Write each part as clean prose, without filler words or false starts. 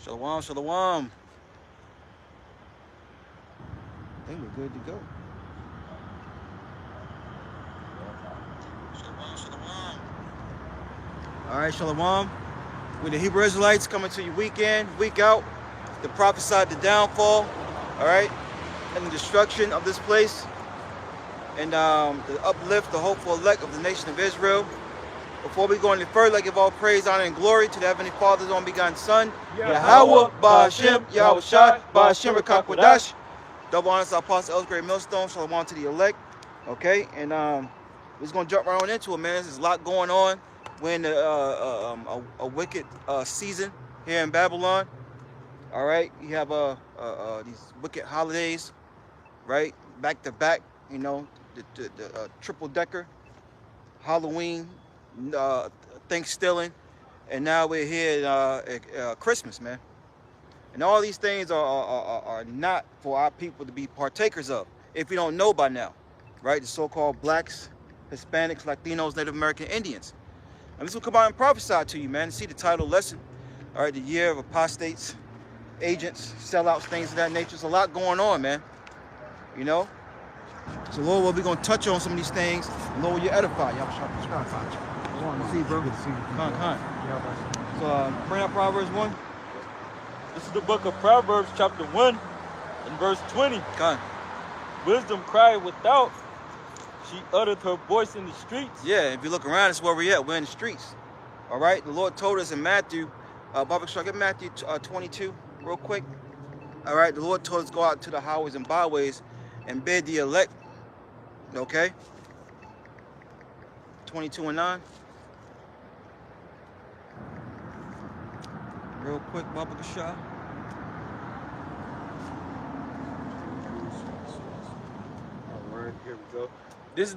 Shalom, shalom. I think we're good to go. Shalom, shalom. All right, shalom. We're the Hebrew Israelites coming to you week in, week out. To prophesy the downfall, all right, and the destruction of this place, and to uplift the hopeful elect of the nation of Israel. Before we go any further, I give all praise, honor, and glory to the Heavenly Father's only begotten Son, Yahweh, Ba'Hashem, Yahweh Shai, Ba'Hashem, Rekakwadash. Double honors to Apostle Elsbury Millstone, shalom to the elect. Okay, and we're just going to jump right on into it, man. There's a lot going on. We're in a wicked season here in Babylon. All right, you have these wicked holidays, right? Back to back, you know, the triple decker, Halloween, Thanksgiving, and now we're here at Christmas, man. And all these things are not for our people to be partakers of, if you don't know by now, right? The so-called blacks, Hispanics, Latinos, Native American Indians. I'm just gonna come out and prophesy to you, man. See the title lesson, all right? The year of apostates, agents, sellouts, things of that nature. There's a lot going on, man. You know. So Lord, we're gonna touch on some of these things. Lord, will you edify? Y'all want to see, bro? Good to see you. Con. So bring up Proverbs 1. This is the book of Proverbs, chapter 1, and verse 20. Con. Wisdom cried without; she uttered her voice in the streets. Yeah, if you look around, that's where we're at. We're in the streets. All right. The Lord told us in Matthew, Barbara, should I get Matthew 22 real quick? All right. The Lord told us to go out to the highways and byways and bid the elect. Okay. 22 and 9. Real quick, Baba Shah. All right, here we go. This is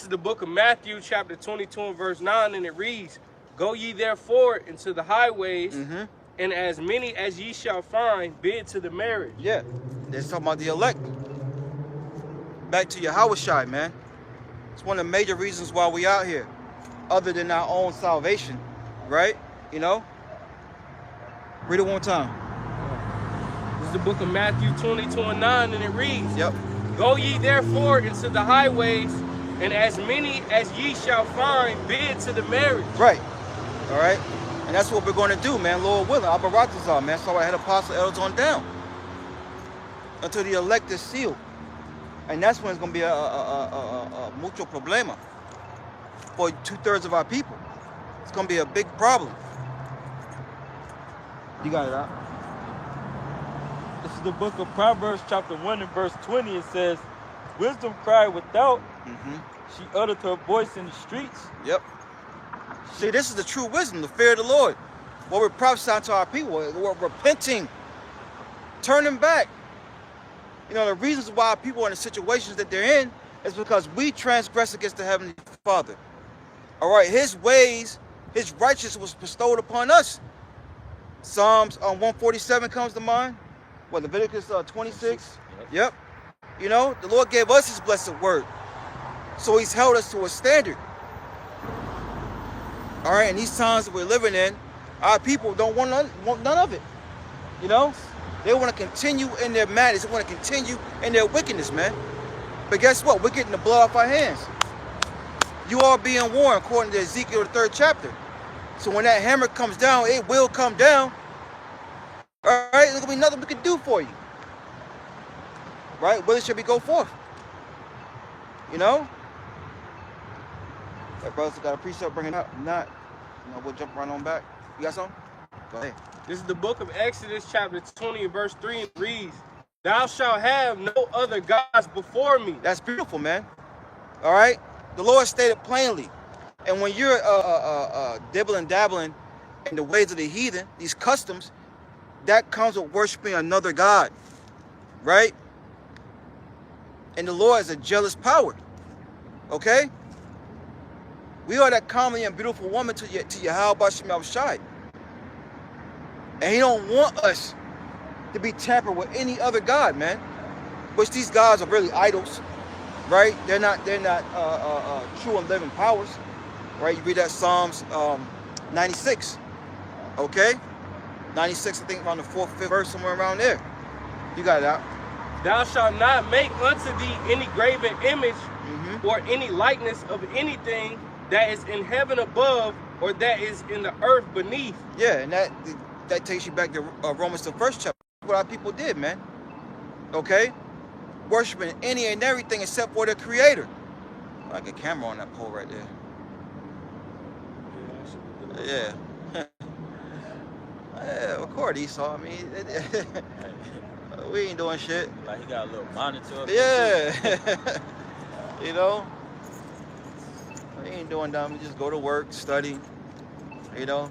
the book of Matthew, chapter 22 and verse 9, and it reads, "Go ye therefore into the highways, and as many as ye shall find, bid to the marriage." Yeah, they're talking about the elect. Back to Yahweh Shai, man. It's one of the major reasons why we out here, other than our own salvation, right? You know. Read it one time. This is the book of Matthew 22 and 9, and it reads, Yep. "Go ye therefore into the highways, and as many as ye shall find, bid to the marriage." Right. All right. And that's what we're going to do, man. Lord willing. Abaratazar, man. So I had Apostle Elders on down until the elect is sealed. And that's when it's going to be a mucho problema for 2/3 of our people. It's going to be a big problem. You got it out. This is the book of Proverbs, chapter 1 and verse 20. It says, "Wisdom cried without; she uttered her voice in the streets." Yep. See, this is the true wisdom, the fear of the Lord. What we're prophesying to our people, we're repenting, turning back. You know, the reasons why people are in the situations that they're in is because we transgress against the Heavenly Father. All right, His ways, His righteousness was bestowed upon us. Psalms 147 comes to mind. What, Leviticus 26? Yep. You know, the Lord gave us His blessed word. So He's held us to a standard. All right, in these times that we're living in, our people don't want none of it. You know? They want to continue in their madness. They want to continue in their wickedness, man. But guess what? We're getting the blood off our hands. You are being warned, according to Ezekiel, the 3rd chapter. So when that hammer comes down, it will come down. All right, there's going to be nothing we can do for you. Right? Whither should we go forth? You know? That brother's got a precept bringing it up. If not, you know, we'll jump right on back. You got something? Go ahead. This is the book of Exodus, chapter 20 and verse 3. It reads, "Thou shalt have no other gods before me." That's beautiful, man. All right? The Lord stated plainly. And when you're dibbling, dabbling in the ways of the heathen, these customs, that comes with worshiping another God, right? And the Lord is a jealous power, okay? We are that comely and beautiful woman to Yahweh Ba'Shem Shai. And He don't want us to be tampered with any other God, man. Which these gods are really idols, right? They're not true and living powers. Right, you read that Psalms 96, okay? 96, I think around the 4th, 5th verse, somewhere around there. You got it out. Thou shalt not make unto thee any graven image or any likeness of anything that is in heaven above or that is in the earth beneath. Yeah, and that takes you back to Romans, the 1st chapter. What our people did, man. Okay? Worshiping any and everything except for the Creator. Like a camera on that pole right there. Yeah. Yeah, record Esau. I mean, we ain't doing shit. Like he got a little monitor. Yeah. You know? We ain't doing dumb. We just go to work, study, you know,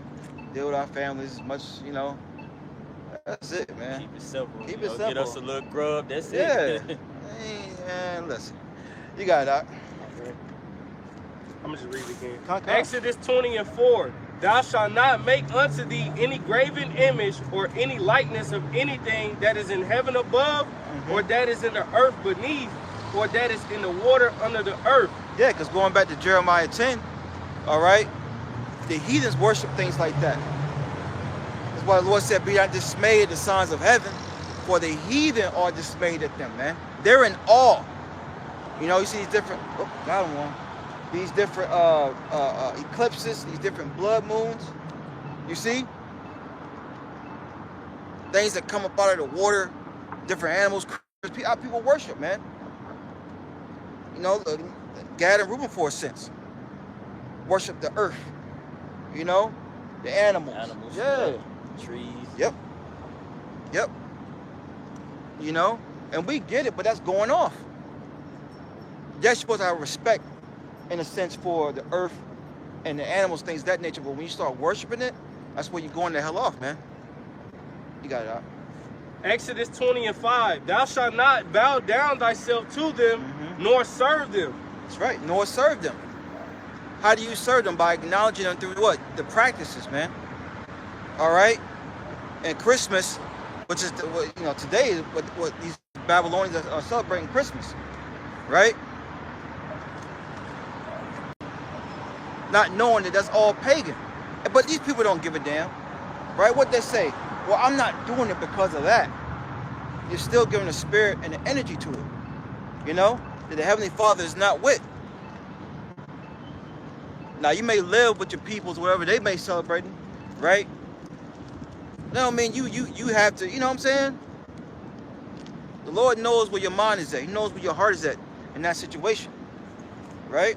deal with our families as much, you know. That's it, man. Keep it simple. Keep it simple. Get us a little grub. That's it. Yeah. Man, listen. You got it, Doc. I'm going to just read it again. Come. Exodus 20:4. Thou shalt not make unto thee any graven image or any likeness of anything that is in heaven above or that is in the earth beneath or that is in the water under the earth. Yeah, because going back to Jeremiah 10, all right, the heathens worship things like that. That's why the Lord said, be not dismayed at the signs of heaven, for the heathen are dismayed at them, man. They're in awe. You know, you see these different, got him one. These different eclipses, these different blood moons. You see? Things that come up out of the water, different animals, how people worship, man. You know, Gad and Reuben, for a sense, worship the earth. You know, the animals. Yeah. Trees. Yep. You know, and we get it, but that's going off. Yes, you're supposed to have respect, in a sense, for the earth and the animals, things of that nature. But when you start worshiping it, that's where you're going the hell off, man. You got it out. Exodus 20:5. Thou shalt not bow down thyself to them, nor serve them. That's right, nor serve them. How do you serve them? By acknowledging them through what? The practices, man. All right? And Christmas, which is, you know, today is what these Babylonians are celebrating Christmas, right? Not knowing that that's all pagan. But these people don't give a damn, right? What they say, well, I'm not doing it because of that. You're still giving the spirit and the energy to it, you know, that the Heavenly Father is not with. Now, you may live with your peoples, whatever they may celebrate, right? That don't mean you have to, you know what I'm saying? The Lord knows where your mind is at. He knows where your heart is at in that situation, right?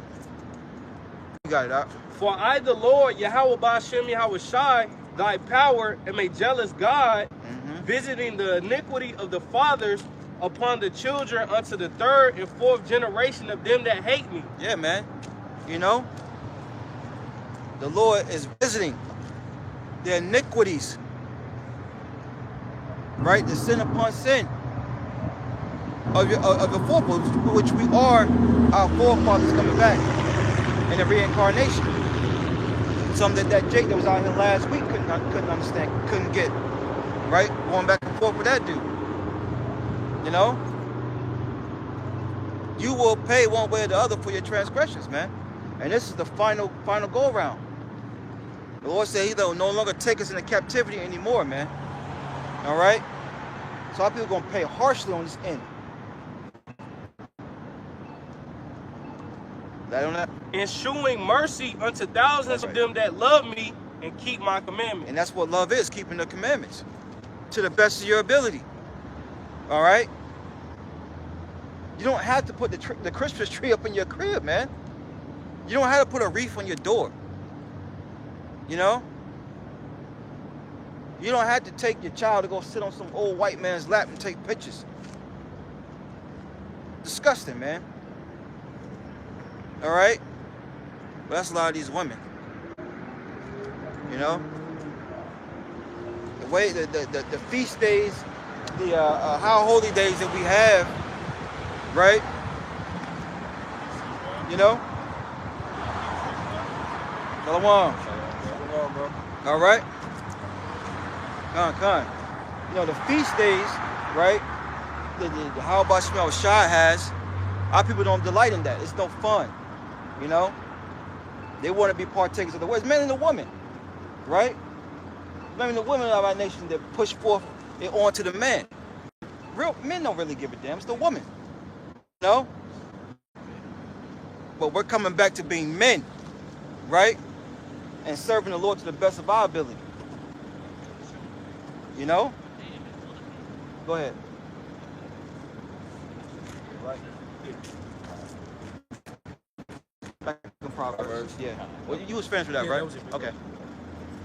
You got it out. For I, the Lord, Yahweh Ba'ashem Yahweh Shai, thy power am a jealous God, visiting the iniquity of the fathers upon the children unto the 3rd and 4th generation of them that hate me. Yeah, man. You know, the Lord is visiting the iniquities, right? The sin upon sin of the forefathers, which we are our forefathers coming back in the reincarnation. Something that Jake that was out here last week couldn't understand, couldn't get, right? Going back and forth with that dude. You know? You will pay one way or the other for your transgressions, man. And this is the final go around. The Lord said he will no longer take us into captivity anymore, man. All right? So our people are going to pay harshly on this end. That on that? Ensuing mercy unto thousands of them that love me and keep my commandments. And that's what love is, keeping the commandments to the best of your ability. All right? You don't have to put the Christmas tree up in your crib, man. You don't have to put a wreath on your door. You know? You don't have to take your child to go sit on some old white man's lap and take pictures. Disgusting, man. All right? But that's a lot of these women. You know? The way, the feast days, the how holy days that we have, right? You know? Shalom. Shalom, bro. All right? Con. You know, the feast days, right? The how about Shemel Shai has, our people don't delight in that. It's no fun. You know? They want to be partakers of the words, men and the woman, right? blaming the women of our nation that push forth it on to the men. Real men don't really give a damn. It's the woman. You know? But we're coming back to being men, right? And serving the Lord to the best of our ability. You know? Go ahead. Right. Back in Proverbs. Yeah. Well, you was finished with that, Yeah, right? that was it. Okay.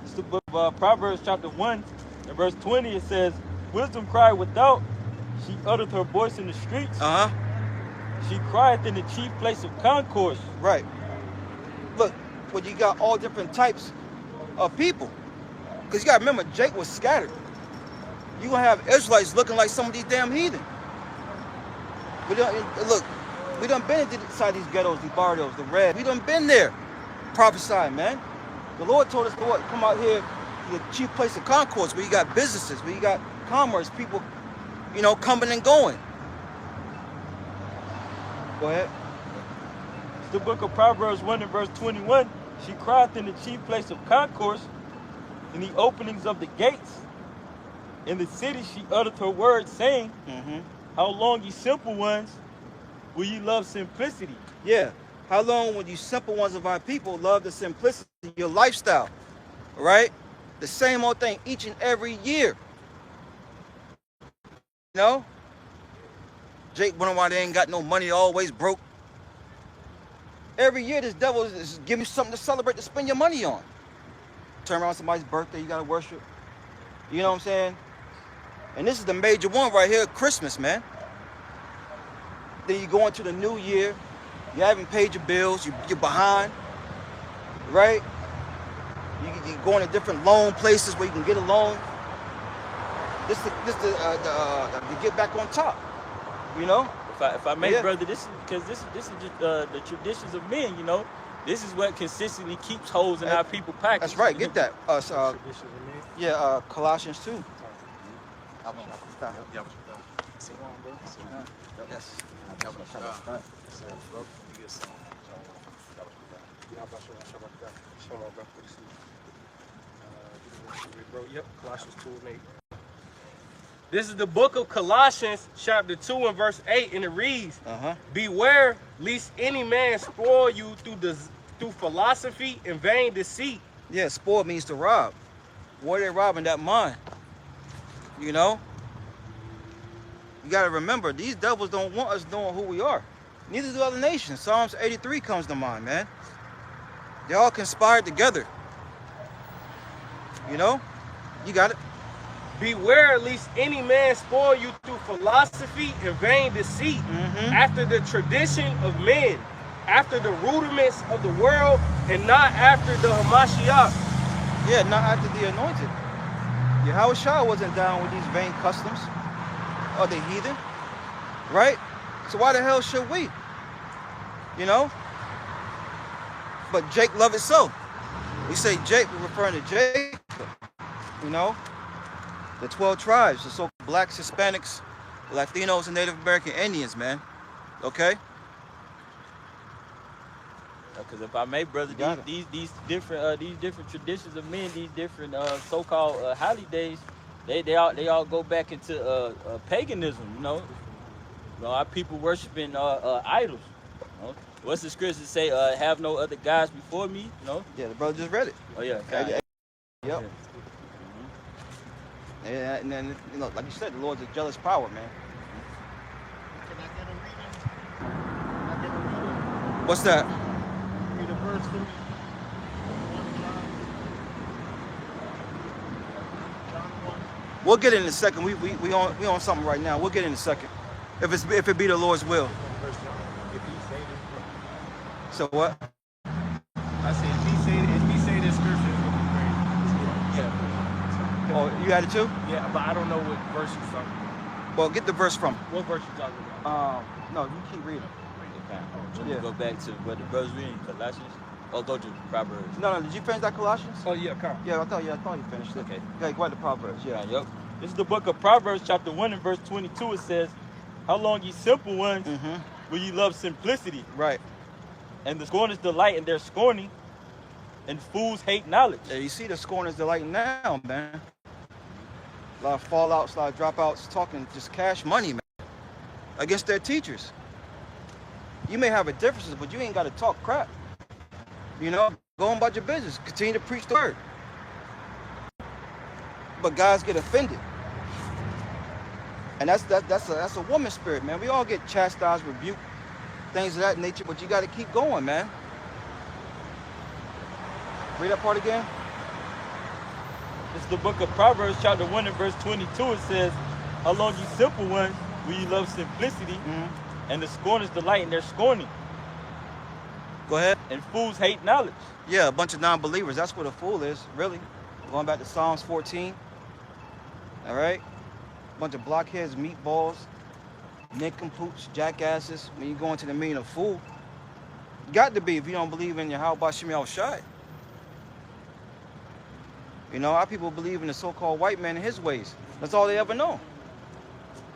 It's the book of Proverbs chapter 1 and verse 20. It says, wisdom cried without, she uttered her voice in the streets. She crieth in the chief place of concourse. Right. Look, well, you got all different types of people. Because you got to remember, Jake was scattered. You're going to have Israelites looking like some of these damn heathen. Look, we done been inside these ghettos, these barrios, the red. We done been there prophesying, man. The Lord told us to come out here to the chief place of concourse where you got businesses, where you got commerce, people, you know, coming and going. Go ahead. It's the book of Proverbs 1 and verse 21. She crieth in the chief place of concourse, in the openings of the gates. In the city she uttered her words, saying, how long, ye simple ones, will ye love simplicity? Yeah. How long will you simple ones of our people love the simplicity of your lifestyle? Right? The same old thing each and every year. You know? Jake wondering why they ain't got no money, always broke. Every year this devil is giving you something to celebrate, to spend your money on. Turn around somebody's birthday, you gotta worship. You know what I'm saying? And this is the major one right here, Christmas, man. Then you go into the new year, you haven't paid your bills, you're behind, right? You're going to different loan places where you can get a loan. This to get back on top, you know? If I may, brother, this is because this is just the traditions of men, you know. This is what consistently keeps holes in our people pockets. That's right. Get that. Colossians 2. Yes. Yep, Colossians 2 and 8. This is the book of Colossians, chapter 2 and verse 8, and it reads, beware lest any man spoil you through philosophy and vain deceit. Yeah, spoil means to rob. What are they robbing? That mind. You know? You got to remember, these devils don't want us knowing who we are. Neither do other nations. Psalms 83 comes to mind, man. They all conspired together. You know? You got it. Beware lest any man spoil you through philosophy and vain deceit, after the tradition of men, after the rudiments of the world, and not after the Hamashiach. Yeah, not after the anointed. Yahushua wasn't down with these vain customs of the heathen, right? So why the hell should we? You know? But Jake loved it so. We say Jake, we're referring to Jacob, you know? The 12 tribes, the so-called blacks, Hispanics, Latinos, and Native American Indians, man. Okay? Because if I may, brother, these different traditions of men, these different so-called holidays, they all go back into paganism. You know, our people worshiping idols. You know? What's the scripture say? Have no other gods before me. You know. Yeah, the brother just read it. Oh yeah. Yep. Yeah. And then, you know, like you said, the Lord's a jealous power, man. Can I get a reading? Can I get a reading? What's that? Read a verse for me. John 1. We'll get it in a second. We on something right now. We'll get it in a second. If it be the Lord's will. So what? I said, if he say this scripture, it's going to be great. Yeah. Oh, you had it too? Yeah, but I don't know what verse you're talking about. Well, get the verse from. What verse you talking about? No, you keep reading. Okay. Go back to what the brothers reading, Colossians. Or go to Proverbs. No, did you finish that Colossians? Oh yeah, come. Yeah, I thought you finished it. Okay. Yeah, go ahead to Proverbs. Yeah. Yep. This is the book of Proverbs chapter 1 and verse 22. It says, how long, ye simple ones, will ye love simplicity? Right. And the scorners delight in their scorning. and fools hate knowledge. Yeah, you see the scorners delight now, man. A lot of fallouts, a lot of dropouts, talking just cash money, man, against their teachers. You may have a differences, but you ain't got to talk crap. You know, go on about your business. Continue to preach the word. But guys get offended. And that's a woman's spirit, man. We all get chastised, rebuked, things of that nature, but you got to keep going, man. Read that part again. It's the book of Proverbs, chapter 1 and verse 22. It says, "How long ye simple ones, will ye love simplicity, and the scorners delight in their scorning. Go ahead. And fools hate knowledge." Yeah, a bunch of non-believers. That's what a fool is, really. Going back to Psalms 14. All right? A bunch of blockheads, meatballs, nincompoops, jackasses. When you go into the meaning of fool, got to be if you don't believe in your how about Shemel Shai. You know, our people believe in the so-called white man and his ways. That's all they ever know.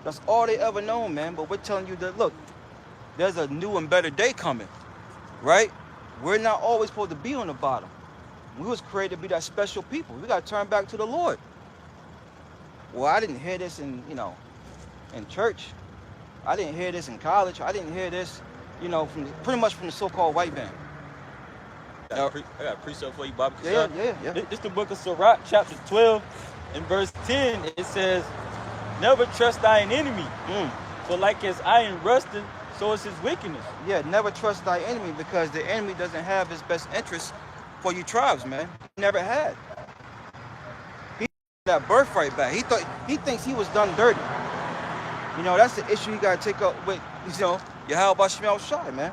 That's all they ever know, man. But we're telling you that, look, there's a new and better day coming, right? We're not always supposed to be on the bottom. We was created to be that special people. We got to turn back to the Lord. Well, I didn't hear this in, you know, in church. I didn't hear this in college. I didn't hear this, you know, from pretty much from the so-called white man. I got a precept for you, Bobby. Yeah. This is the book of Sirach, chapter 12, and verse 10. It says, "Never trust thine enemy, for like as iron rusteth, so is his wickedness." Yeah, never trust thy enemy, because the enemy doesn't have his best interests for you tribes, man. He never had. He that birthright back. He thinks he was done dirty. You know, that's the issue you gotta take up with, you know, your how about Shemel Shai, man.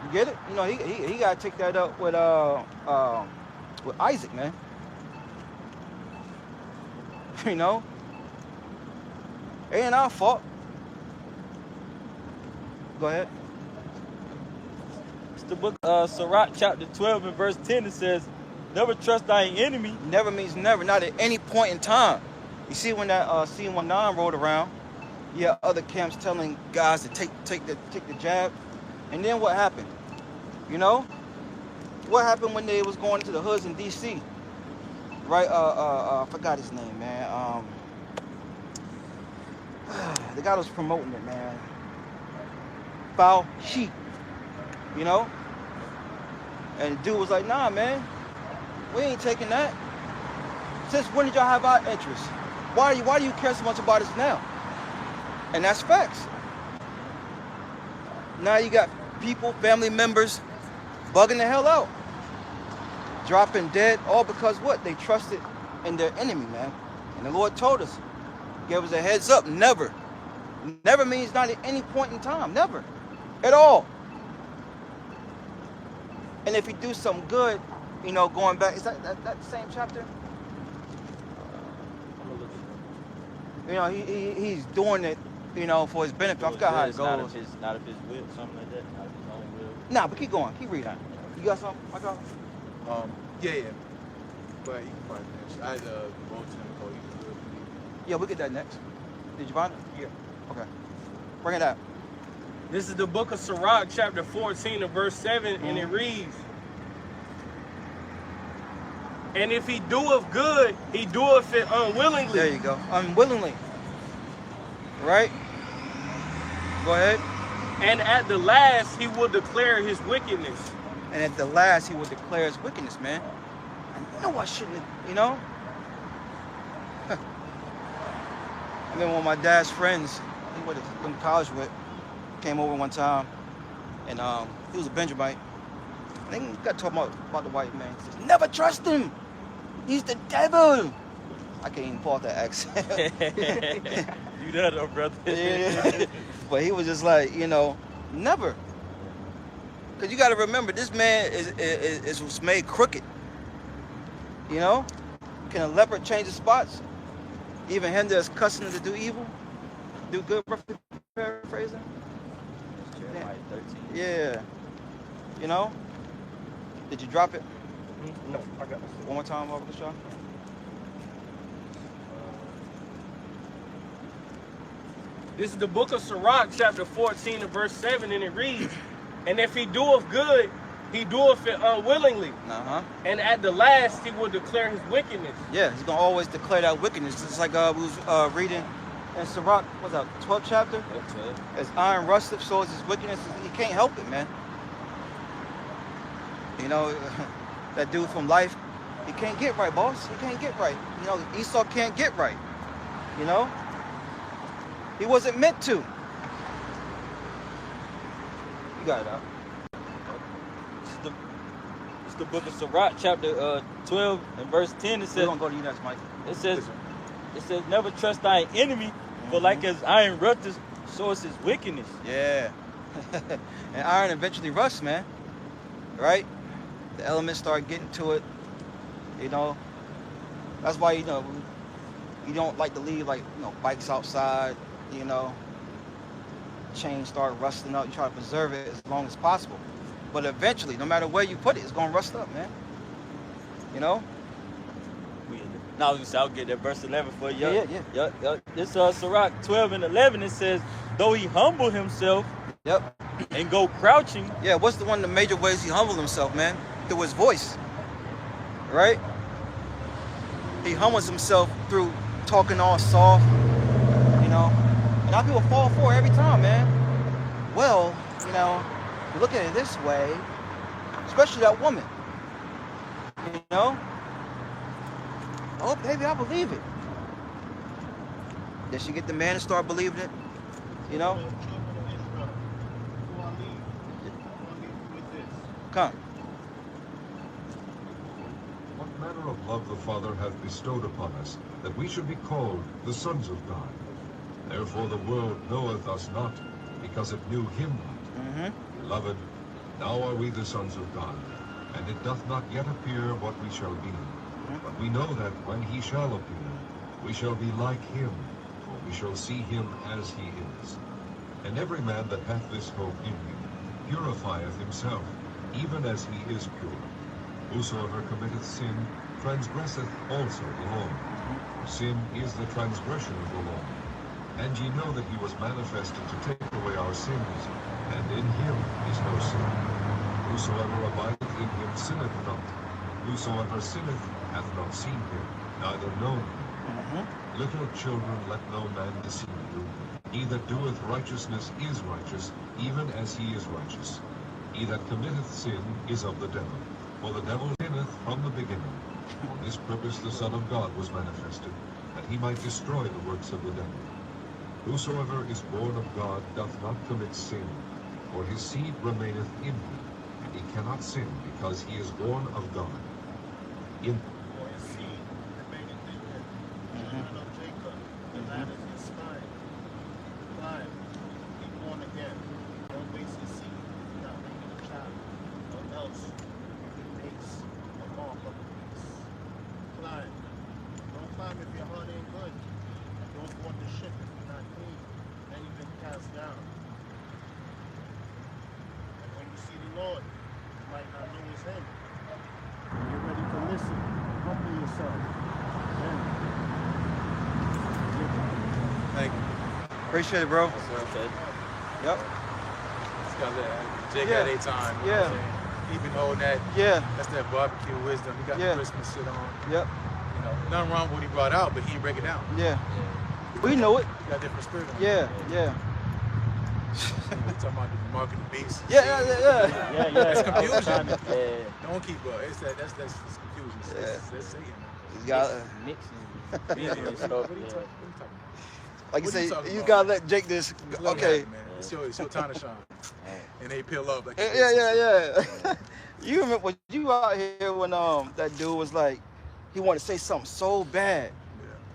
You get it? You know, he gotta take that up with Isaac, man. You know? It ain't our fault. Go ahead. It's the book of Sirach, chapter 12, and verse 10. It says, "Never trust thine enemy." Never means never, not at any point in time. You see when that C19 rolled around, you had other camps telling guys to take the jab. And then what happened? You know? What happened when they was going into the hoods in DC? Right, I forgot his name, man. The guy that was promoting it, man. Foul sheep. You know? And the dude was like, "Nah, man, we ain't taking that. Since when did y'all have our interests? Why do you care so much about us now?" And that's facts. Now you got people, family members, bugging the hell out, dropping dead, all because what? They trusted in their enemy, man. And the Lord told us, gave us a heads up, never. Never means not at any point in time, never, at all. And if you do something good, you know, going back, is that the same chapter? You know, he's doing it, you know, for his benefit. I forgot how it goes. Not of his will, something like that. Not of his own will. Nah, but keep going. Keep reading. You got something? I got Yeah. But you can probably finish. I had to go to him and call you. Yeah, we'll get that next. Did you find it? Yeah. Okay. Bring it out. This is the book of Sirach, chapter 14 and verse 7, and it reads, "And if he doeth good, he doeth it unwillingly." There you go. Unwillingly. Right? Go ahead. "And at the last he will declare his wickedness." And at the last, he will declare his wickedness, man. I know I shouldn't, you know? I mean, one of my dad's friends, he went to college with, came over one time, and he was a Benjamite. And they got talking about the white man. He says, "Never trust him. He's the devil." I can't even pull out that accent. You know though, brother. Yeah. But he was just like, you know, never. Because you got to remember, this man is made crooked. You know? Can a leopard change his spots? Even him that's cussing to do evil? Do good, roughly paraphrasing? Jeremiah 13. Yeah. You know? Did you drop it? No, I got this. One more time over the show? This is the book of Sirach, chapter 14 and verse 7, and it reads, "And if he doeth good, He doeth it unwillingly. And at the last, he will declare his wickedness. Yeah, he's gonna always declare that wickedness. It's like we was reading in Sirach, what's that, 12th chapter? As iron rusteth, so is his wickedness. He can't help it, man. You know, that dude from Life, he can't get right, boss. He can't get right. You know, Esau can't get right. You know? He wasn't meant to. You got it out. It's the book of Sirach, chapter 12 and verse 10. It says, We're gonna go to you next, Mike. It says, never trust thy enemy, for like as iron rusteth, so is his wickedness. Yeah. And iron eventually rusts, man. Right? The elements start getting to it. You know. That's why, you know, you don't like to leave, like, you know, bikes outside, you know. Chains start rusting up. You try to preserve it as long as possible. But eventually, no matter where you put it, it's gonna rust up, man. You know? Now I'll get that verse 11 for you. Yeah. This Sirach 12 and 11, it says, though he humble himself and go crouching. Yeah, what's the one of the major ways he humbled himself, man? Through his voice. Right? He humbles himself through talking all soft, you know. And our people fall for it every time, man. Well, you know, you look at it this way, especially that woman. You know? Oh, baby, I believe it. Did she get the man to start believing it? You know? Come. What manner of love the Father hath bestowed upon us, that we should be called the sons of God. Therefore the world knoweth us not, because it knew him not. Beloved, now are we the sons of God, and it doth not yet appear what we shall be. But we know that when he shall appear, we shall be like him, for we shall see him as he is. And every man that hath this hope in him purifieth himself, even as he is pure. Whosoever committeth sin transgresseth also the law. For sin is the transgression of the law. And ye know that he was manifested to take away our sins, and in him is no sin. Whosoever abideth in him sinneth not. Whosoever sinneth hath not seen him, neither known him. Little children, let no man deceive you. He that doeth righteousness is righteous, even as he is righteous. He that committeth sin is of the devil, for the devil sinneth from the beginning. For this purpose the Son of God was manifested, that he might destroy the works of the devil. Whosoever is born of God doth not commit sin, for his seed remaineth in him, and he cannot sin, because he is born of God. In For his seed remaineth in him, the children of Jacob, the land is his spine. Climb, be born again. Don't waste your seed, not making a child, or else you face the mark of the beast. Climb. Don't climb if your heart ain't good. Don't board the ship if you're not clean. Then you've been cast down. And when you see the Lord, you might not know it's him. Get ready to listen. Humble yourself. Thank you. Appreciate it, bro. Okay. Yep. Just gotta let Jake got their time. You know what I'm saying? Even holding that, that's that barbecue wisdom. He got the Christmas shit on. Yep. You know, nothing wrong with what he brought out, but he didn't break it down. Yeah. We know it. He got a different spirit on it. Yeah. We talking about the mark of the beast. Yeah. It's confusion. Yeah. Don't keep up. It's that's confusion. Let's see it. You got Mixing. Yeah. What are you talking about? like you What say, you talking you about? gotta let Jake this. Let it Okay. happen, man. It's your time to shine. And they peel up like Yeah. You remember when you out here when that dude was like, he wanted to say something so bad.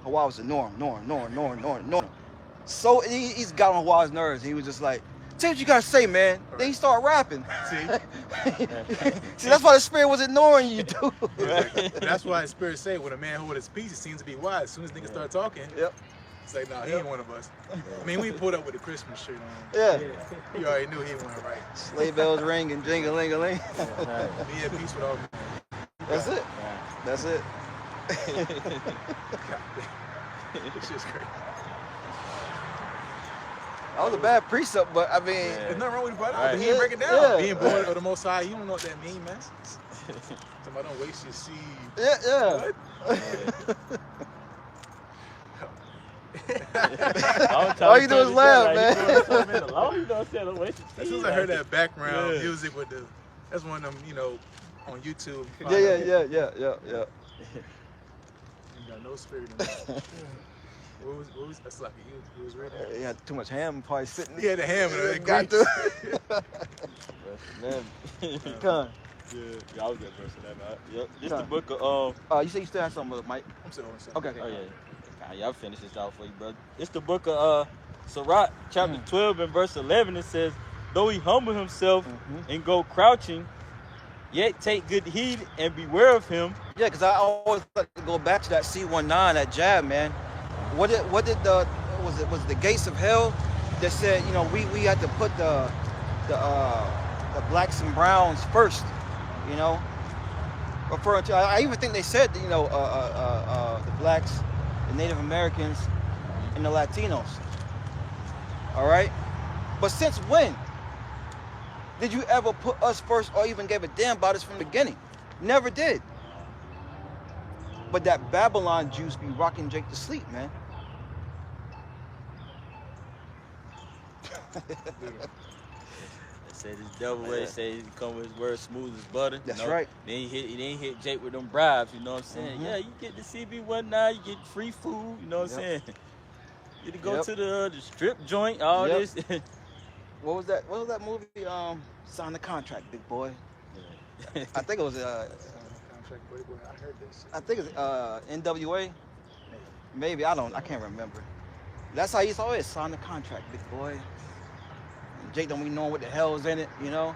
Hawaii was a norm. So he's got on Hawaii's nerves. He was just like, say what you gotta say, man. Right. Then he started rapping. See? See, that's why the spirit was ignoring you, dude. Exactly. That's why the spirit say when a man hold his peace, it seems to be wise. As soon as niggas start talking, it's like, nah, he ain't one of us. I mean, we pulled up with the Christmas shirt on. Yeah. You already knew he wasn't right. Sleigh bells ring and jingle-ling-a-ling. Be at peace with all men. That's it. That's it. It's just crazy. That was a bad precept, but I mean, there's nothing wrong with it, but Right. he ain't break it down. Yeah. Being born of the Most High, you don't know what that means, man. Somebody don't waste your seed. yeah. All you do is laugh, man. As soon as I heard that background music with the, that's one of them, you know, on YouTube. Yeah. You got no spirit in that. What was that's like he was ready. He had too much ham, probably sitting. He had the ham in it. Got to. Man. Con. Yeah, I was that person. Yep. This the book of you say you still have something, Mike? I'm still on something. Okay. Oh yeah. Y'all finish this out for you, brother. It's the book of Sellouts, chapter 12 and verse 11. It says, though he humble himself and go crouching, yet take good heed and beware of him. Yeah, because I always like to go back to that C19, that jab, man. What did was it the gates of hell that said, you know, we had to put the blacks and browns first, you know? Referring to, I even think they said, you know, the blacks, the Native Americans, and the Latinos. All right? But since when did you ever put us first or even gave a damn about us from the beginning? Never did. But that Babylon juice be rocking Jake to sleep, man. They say this devil way, say he come with his words smooth as butter. That's you know? right. Then he hit Jake with them bribes, you know what I'm saying? Yeah, you get the CB19, you get free food, you know what I'm saying? You get to go to the strip joint, all this. What was that movie? Sign the Contract, big boy. Yeah. I think it was Contract boy, I heard this. I think it's NWA. Maybe I can't remember. That's how he's always sign the contract, big boy. Jake don't even know what the hell's in it, you know.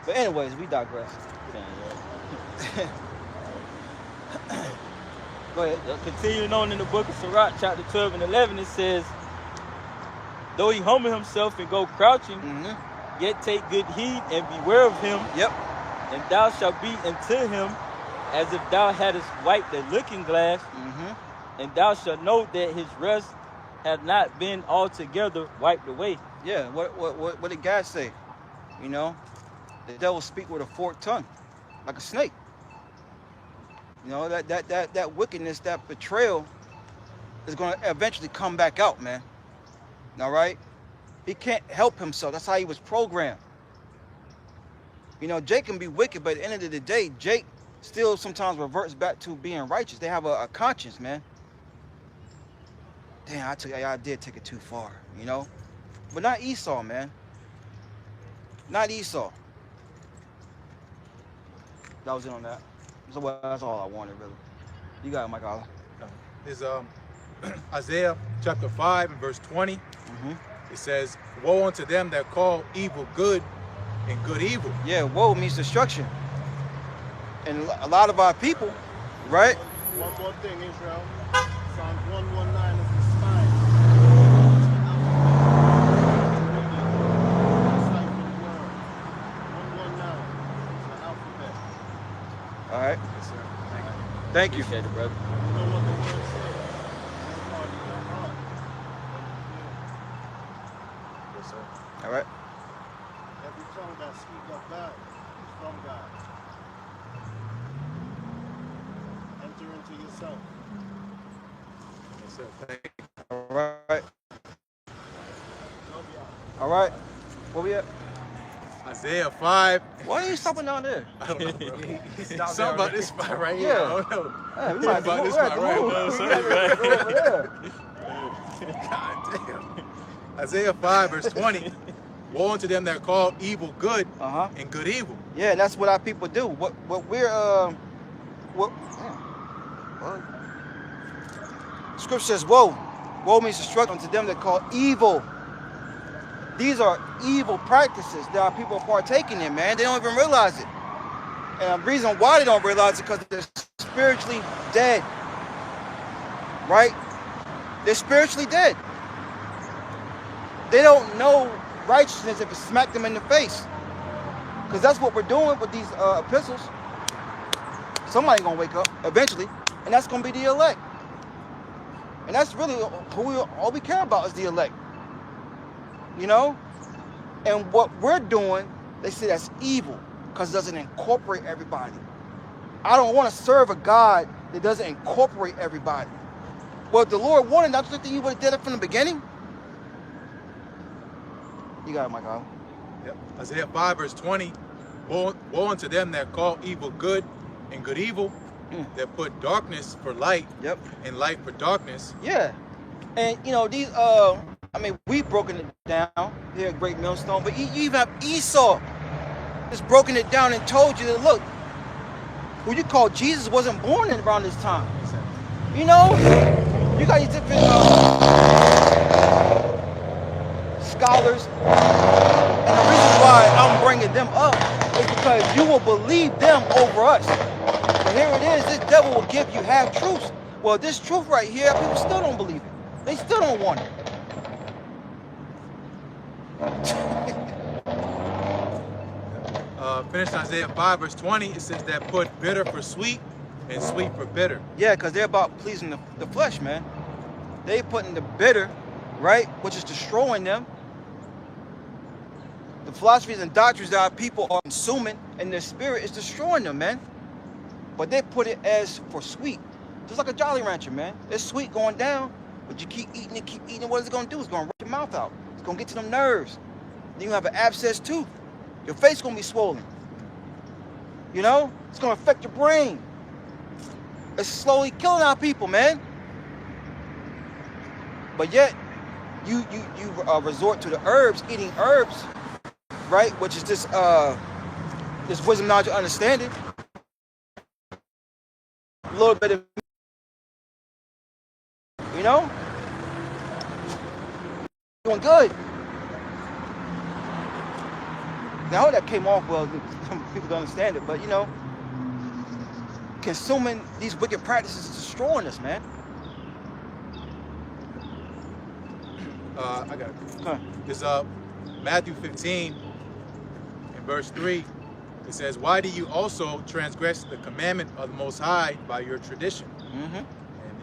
But anyways, we digress. Go ahead. Continuing on in the book of Sellouts, chapter 12 and 11, it says, though he humble himself and go crouching, yet take good heed and beware of him. Yep. And thou shalt be unto him as if thou hadst wiped a looking glass, and thou shalt know that his rest hath not been altogether wiped away. Yeah, what did God say? You know, the devil speak with a forked tongue, like a snake. You know, that wickedness, that betrayal is going to eventually come back out, man. All right? He can't help himself. That's how he was programmed. You know, Jake can be wicked, but at the end of the day, Jake still sometimes reverts back to being righteous. They have a conscience, man. Damn, I did take it too far, you know? But not Esau, man. Not Esau. That was it on that. So that's all I wanted, really. You got it, Mike Allah. Is Isaiah chapter 5 and verse 20. It says, woe unto them that call evil good and good evil. Yeah, woe means destruction. And a lot of our people, right? One more thing, Israel. Psalms 119 is inspired. All right. Yes, sir. Thank you. Appreciate it, brother. You know what the word says. Part of your heart. Yes, sir. All right. Every tongue that speaks of God is from God. Enter into yourself. Yes, sir. Thank you. All right. All right. Where we at? Isaiah 5. Why are you stopping down there? I don't know, bro. Something about this spot right here. Yeah. I don't know. Yeah, we might Something about this have spot to right move. here. We gotta go over there. God damn. Isaiah 5 verse 20. Woe unto them that call evil good and good evil. Yeah, that's what our people do. What Scripture says, woe. Woe means destruction to them that call evil. These are evil practices that our people are partaking in, man. They don't even realize it. And the reason why they don't realize it is because they're spiritually dead. Right? They're spiritually dead. They don't know righteousness if it smacked them in the face. Because that's what we're doing with these epistles. Somebody's going to wake up eventually, and that's going to be the elect. And that's really all we care about is the elect. you know? And what we're doing, they say that's evil because it doesn't incorporate everybody. I don't want to serve a God that doesn't incorporate everybody. Well, if the Lord wanted, don't you think he would have did it from the beginning? You got it, Michael. Yep. Isaiah 5 verse 20. Woe unto them that call evil good and good evil, that put darkness for light, Yep, and light for darkness. yeah. And you know, these we've broken it down here at Great Millstone, but you even have Esau just broken it down and told you that, look, who you call Jesus wasn't born in around this time. You know, you got these different scholars, and the reason why I'm bringing them up is because you will believe them over us. But here it is, this devil will give you half truths. Well, this truth right here, people still don't believe it. They still don't want it. Finished Isaiah 5 verse 20, it says that put bitter for sweet and sweet for bitter. Yeah, because they're about pleasing the flesh, man. They putting the bitter, right, which is destroying them. The philosophies and doctrines that our people are consuming and their spirit is destroying them, man. But they put it as for sweet. Just like a Jolly Rancher, man. It's sweet going down, but you keep eating it, what is it going to do? It's going to rip your mouth out. It's going to get to them nerves. Then you have an abscess tooth. Your face going to be swollen. You know? It's going to affect your brain. It's slowly killing our people, man. But yet, you resort to the herbs, eating herbs, right? Which is this wisdom, knowledge, and understanding. A little bit of, you know, doing good. Now, I hope that came off well. Some people don't understand it, but you know, consuming these wicked practices is destroying us, man. I got it. Huh. It's Matthew 15 in verse 3. It says, why do you also transgress the commandment of the Most High by your tradition? Mm-hmm. And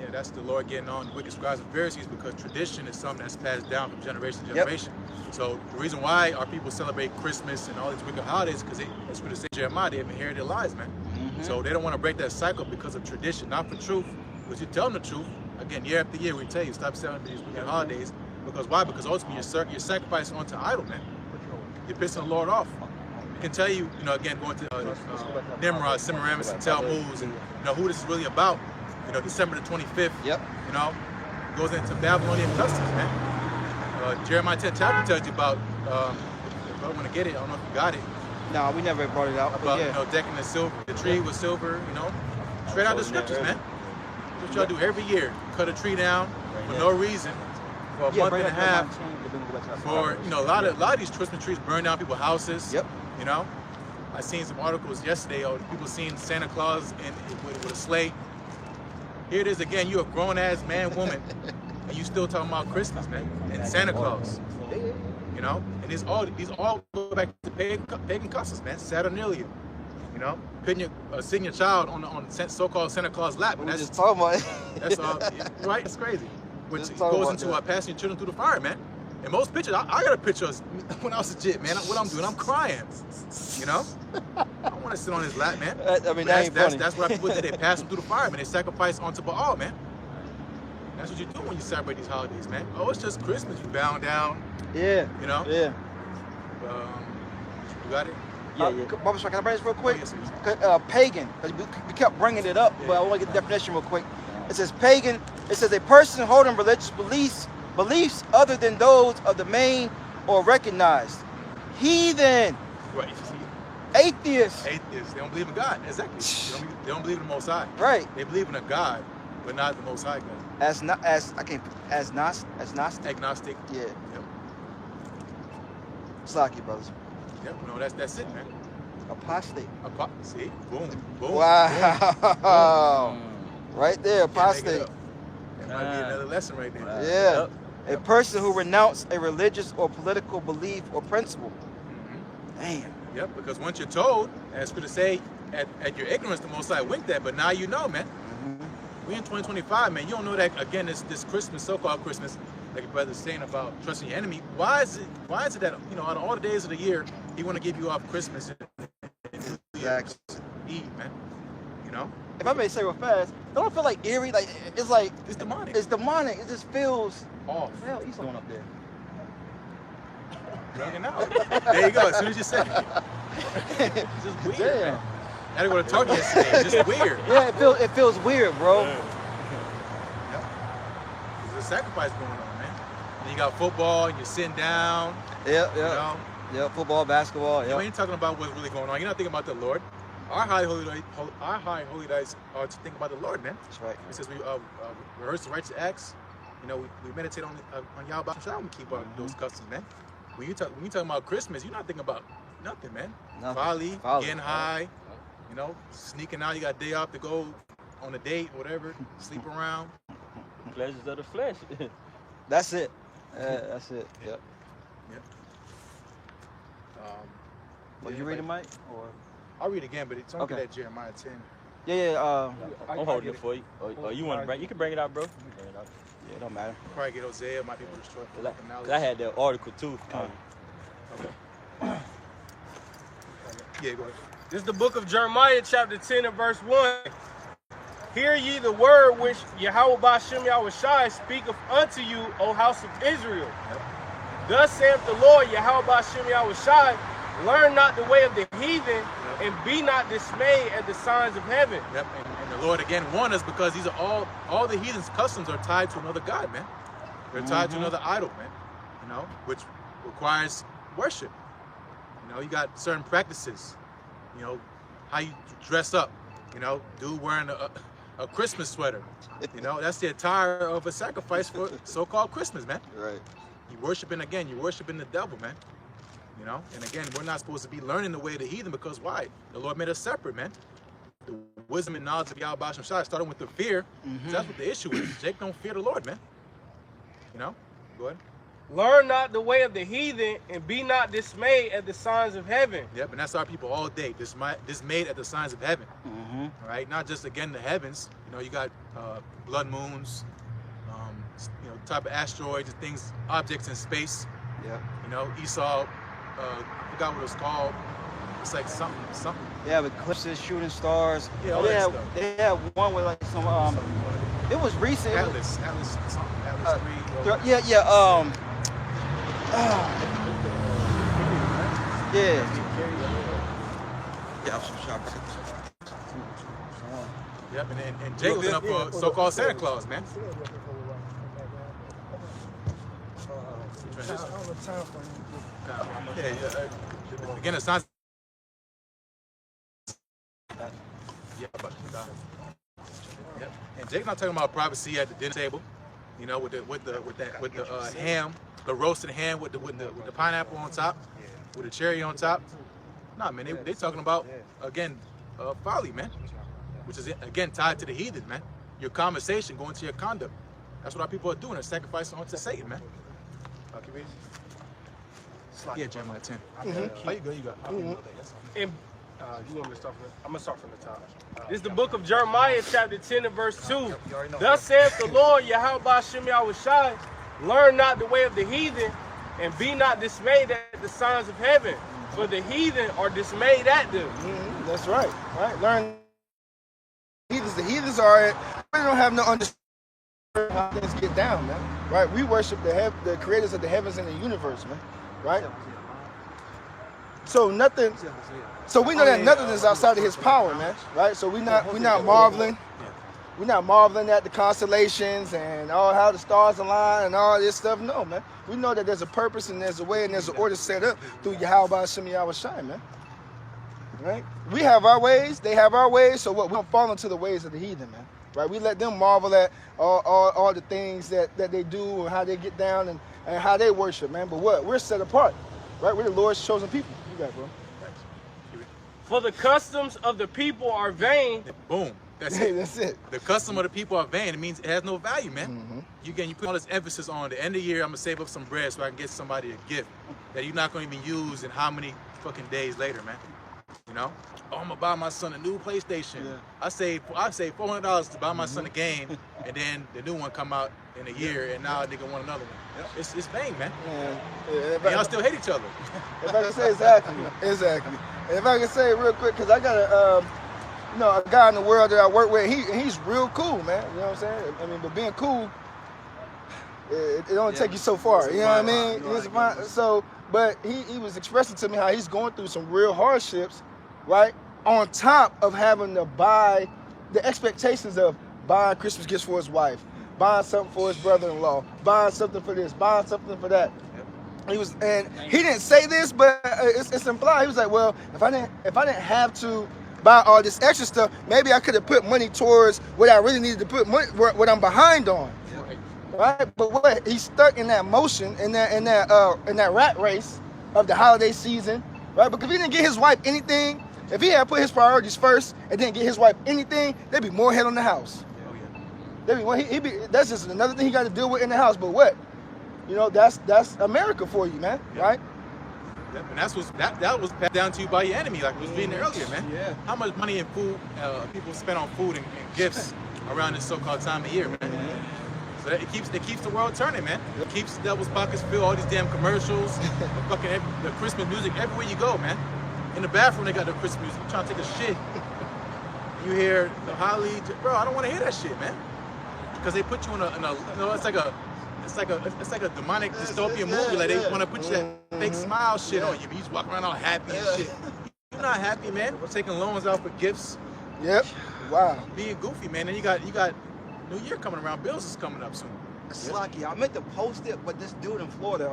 yeah, that's the Lord getting on the wicked scribes and Pharisees, because tradition is something that's passed down from generation to generation. Yep. So the reason why our people celebrate Christmas and all these wicked holidays, because that's what it says in Jeremiah, they have inherited lies, man. Mm-hmm. So they don't want to break that cycle because of tradition, not for truth. But you tell them the truth, again, year after year, we tell you, stop celebrating these wicked holidays. Because why? Because ultimately you're sacrificing onto idol, man. You're pissing the Lord off. I can tell you, again, going to Nimrod, Semiramis, and Tammuz, and who this is really about. December the 25th. Yep. Goes into Babylonian customs, man. Jeremiah 10 chapter tells you about. If I want to get it, I don't know if you got it. No, we never brought it out. About yeah. Decking the silver, the tree with silver. Straight out the scriptures, man. That's what y'all do every year. Cut a tree down for no reason, for a month and a half. For a lot of these Christmas trees burn down people's houses. Yep. I seen some articles yesterday of people seeing Santa Claus with a sleigh. Here it is again. You're a grown ass man, woman, and you still talking about Christmas, man, and Santa Claus. And these all go back to pagan customs, man. Saturnalia. Sitting your child on the so-called Santa Claus lap. And that's just talking about it. That's all, right? It's crazy. Which goes into passing your children through the fire, man. And most pictures, I got a picture of when I was a kid, man. What I'm doing, I'm crying. I don't want to sit on his lap, man. That's what people did. They pass them through the fire, man. They sacrifice onto Baal, man. That's what you do when you celebrate these holidays, man. Oh, it's just Christmas. You bow down. Yeah. Yeah. You got it? Yeah. Barbara, can I bring this real quick? Yes, pagan. We kept bringing it up, but I want to get the definition real quick. It says pagan. It says a person holding religious beliefs other than those of the main or recognized. Heathen. Right. Atheists. Atheists. They don't believe in God. Exactly. They don't believe in the Most High. Right. They believe in a God, but not the Most High God. Agnostic. Agnostic. Yeah. Yep. Slaki, brothers. Yep. That's it, man. Apostate. See? Boom. Boom. Wow. Boom. Right there, apostate. That might be another lesson right there. Yeah. Yep. A person who renounced a religious or political belief or principle. Mm-hmm. Damn. Yep, because once you're told, as Scripture say, at your ignorance, the Most High winked that, but now you know, man. Mm-hmm. We in 2025, man. You don't know that, again, this Christmas, so-called Christmas, like your brother's saying about trusting your enemy, why is it that, you know, out of all the days of the year, he want to give you off Christmas and Exactly. Eve, man? You know? If I may say real fast, don't it feel like eerie? Like It's demonic. It's demonic. It just feels off. Hell, he's going up there. Hanging out. There you go. As soon as you said it. It's just weird. Damn. Man. I didn't want to talk yesterday. It's just weird. Yeah, it feels weird, bro. Yep. There's a sacrifice going on, man. And you got football, and you're sitting down. Yeah. You know? Yeah, football, basketball. Yeah. You ain't talking about what's really going on. You're not thinking about the Lord. Our high holy days are to think about the Lord, man. That's right. It says we rehearse the righteous acts. You know, we meditate on Yahweh Shalom and keep those customs, man. When you talking about Christmas, you're not thinking about nothing, man. Folly, getting high, you know, sneaking out. You got a day off to go on a date, whatever, sleep around. Pleasures of the flesh. That's it. That's it. Yep. Will you read it, Mike? Or I'll read again, but it's only that Jeremiah 10. Yeah. I'm holding it for you. Or you want to bring? You can bring it out, bro. You can bring it out. Yeah, it don't matter. Probably get Hosea. Might be able to destroy. Cause I had that article too. Okay. Yeah, go ahead. This is the book of Jeremiah, chapter 10 and verse 1. Hear ye the word which Yahweh Ba'ashem Yahushai speaketh unto you, O house of Israel. Yep. Thus saith the Lord, Yahweh Ba'ashem Yahushai, learn not the way of the heathen, and be not dismayed at the signs of heaven. Yep, and the Lord again warned us because these are all the heathen's customs are tied to another god, man. They're tied to another idol, man. You know, which requires worship. You know, you got certain practices. You know, how you dress up. You know, dude wearing a Christmas sweater. You know, that's the attire of a sacrifice for so-called Christmas, man. Right. You're worshiping the devil, man. You know, and again, we're not supposed to be learning the way of the heathen because why? The Lord made us separate, man. The wisdom and knowledge of Yahweh Ba'ashem Shai, starting with the fear. So that's what the issue is. Jake don't fear the Lord, man. You know, go ahead. Learn not the way of the heathen, and be not dismayed at the signs of heaven. Yep, and that's our people all day. Dismayed at the signs of heaven. All right, not just again the heavens. You know, you got blood moons, you know, type of asteroids and things, objects in space. Yeah. You know, Esau. I forgot what it was called. It's like something. They have eclipses, shooting stars. Yeah, all that stuff. They have one with like some it was recent. Atlas 3. Yeah. Yep, and Jay was up for so-called Santa Claus, man. Again, it sounds. Yep. And Jake's not talking about prophecy at the dinner table, you know, with the ham, the roasted ham with the pineapple on top, with the cherry on top. Nah, man, they talking about again folly, man, which is again tied to the heathen, man. Your conversation going to your conduct. That's what our people are doing. They're sacrificing onto Satan, man. Okay, read. Yeah, Jeremiah 10. Oh, you go. You got. And you want me to start from? I'm gonna start from the top. This is the book of Jeremiah, chapter 10 and verse 2. Thus saith the Lord, Yahweh Ba'ashem Yahushai, learn not the way of the heathen, and be not dismayed at the signs of heaven, for the heathen are dismayed at them. That's right. Right. Learn. The heathens are. We don't have no understanding how things get down, man. Right. We worship the creators of the heavens and the universe, man. Right. So nothing. So we know that nothing is outside of His power, man. Right. So we're not marveling. We're not marveling at the constellations and all how the stars align and all this stuff. No, man. We know that there's a purpose and there's a way and there's an order set up through Yahweh Ba'ashem Yahushai, man. Right. We have our ways. They have our ways. So what? We don't fall into the ways of the heathen, man. Right. We let them marvel at all the things that they do and how they get down and how they worship, man. But what? We're set apart. Right. We're the Lord's chosen people. You got it, bro. For the customs of the people are vain. Boom. That's it. That's it. The custom of the people are vain. It means it has no value, man. You put all this emphasis on the end of the year, I'm going to save up some bread so I can get somebody a gift that you're not going to even use in how many fucking days later, man. You know? Oh, I'm going to buy my son a new PlayStation. Yeah. I saved $400 to buy my son a game, and then the new one come out in a year, and now a nigga want another one. It's vain, man. And y'all still hate each other. If I can say exactly. And if I can say real quick, because I got a guy in the world that I work with, he's real cool, man. You know what I'm saying? I mean, but being cool, it only take you so far. You know what I mean? So, but he was expressing to me how he's going through some real hardships, right? On top of having to buy the expectations of buying Christmas gifts for his wife, buying something for his brother-in-law, buying something for this, buying something for that. He didn't say this, but it's implied. He was like, well, if I didn't have to buy all this extra stuff, maybe I could have put money towards what I really needed to put money, what I'm behind on. Right? But what he's stuck in that motion, in that rat race of the holiday season, right? Because if he didn't get his wife anything, if he had put his priorities first and didn't get his wife anything, there'd be more head on the house. That's just another thing he got to deal with in the house. But what? You know, that's America for you, man. Right? And that was passed down to you by your enemy, like we was reading earlier, man. Yeah. How much money and food people spend on food and gifts around this so-called time of year, man. So that it keeps the world turning, man. It keeps the devil's pockets filled. All these damn commercials, the Christmas music everywhere you go, man. In the bathroom they got the Christmas music. You're trying to take a shit. You hear the holly, bro. I don't want to hear that shit, man. Because they put you in it's like a demonic dystopian movie. Like they want to put you that fake smile shit on you. But you just walk around all happy and shit. You're not happy, man. We're taking loans out for gifts. Yep. Wow. Being goofy, man. Then you got New Year coming around. Bills is coming up soon. Slacky, I meant to post it, but this dude in Florida,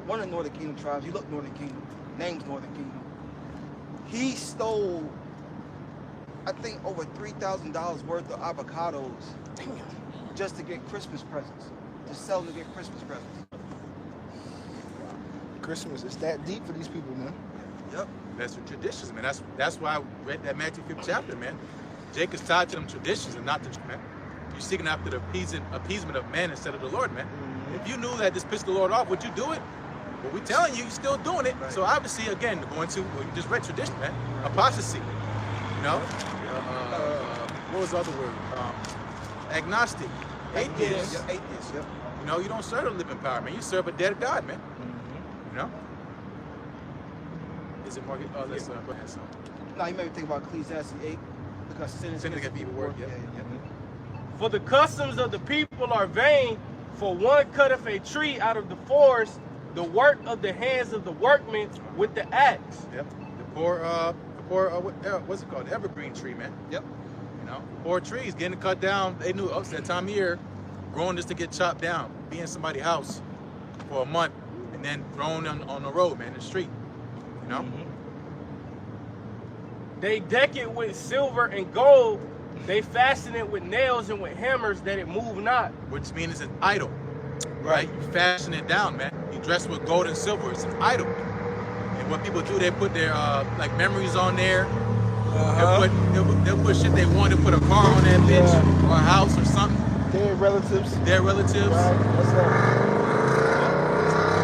one of the Northern Kingdom tribes, he looked Northern Kingdom, name's Northern Kingdom. He stole, I think, over $3,000 worth of avocados just to get Christmas presents. To sell to get Christmas presents. Christmas, it's that deep for these people, man. Yep. That's the traditions, man. That's why I read that Matthew 5th chapter, man. Jake is tied to them traditions and not the man. You're seeking after the appeasement of man instead of the Lord, man. If you knew that this pissed the Lord off, would you do it? Well, we're telling you, you're still doing it. Right. So obviously, again, going to, well, you just read tradition, man. Apostasy, you know? What was the other word? Agnostic. Atheist. Yeah, atheist, yep. You know, you don't serve a living power, man. You serve a dead God, man. You know? Is it more? Oh, let's go ahead. So. No, you made me think about Ecclesiastes 8. Because sin is against evil work. Yeah. For the customs of the people are vain, for one cutteth a tree out of the forest, the work of the hands of the workmen with the axe. Yep. The poor what's it called? The evergreen tree, man. Yep. You know, poor trees getting cut down. They knew it's that time of year, growing just to get chopped down, be in somebody's house for a month, and then thrown on the road, man, in the street. You know. They deck it with silver and gold. They fasten it with nails and with hammers that it move not. Which means it's an idol, right? You fashion it down, man. You dress with gold and silver. It's an idol. And what people do, they put their like memories on there. They'll put shit they want. They'll put a car on that bitch or a house or something. Their relatives. Their relatives. Right. That's that.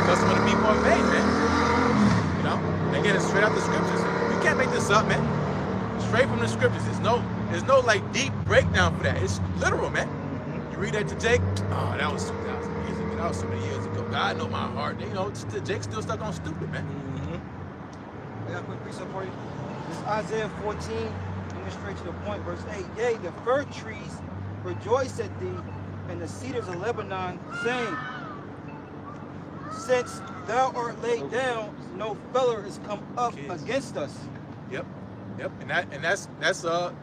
That's what the people are made, man. You know? And again, it's straight out the scriptures. You can't make this up, man. Straight from the scriptures. There's no like deep breakdown for that. It's literal, man. You read that to Jake, oh, that was 2,000 years ago. That was so many years ago. God know my heart. You know, Jake's still stuck on stupid, man. I got a quick precept for you. This is Isaiah 14, and get straight to the point, verse 8. Yea, the fir trees rejoice at thee, and the cedars of Lebanon saying, since thou art laid down, no feller is come up against us. Yep, and that's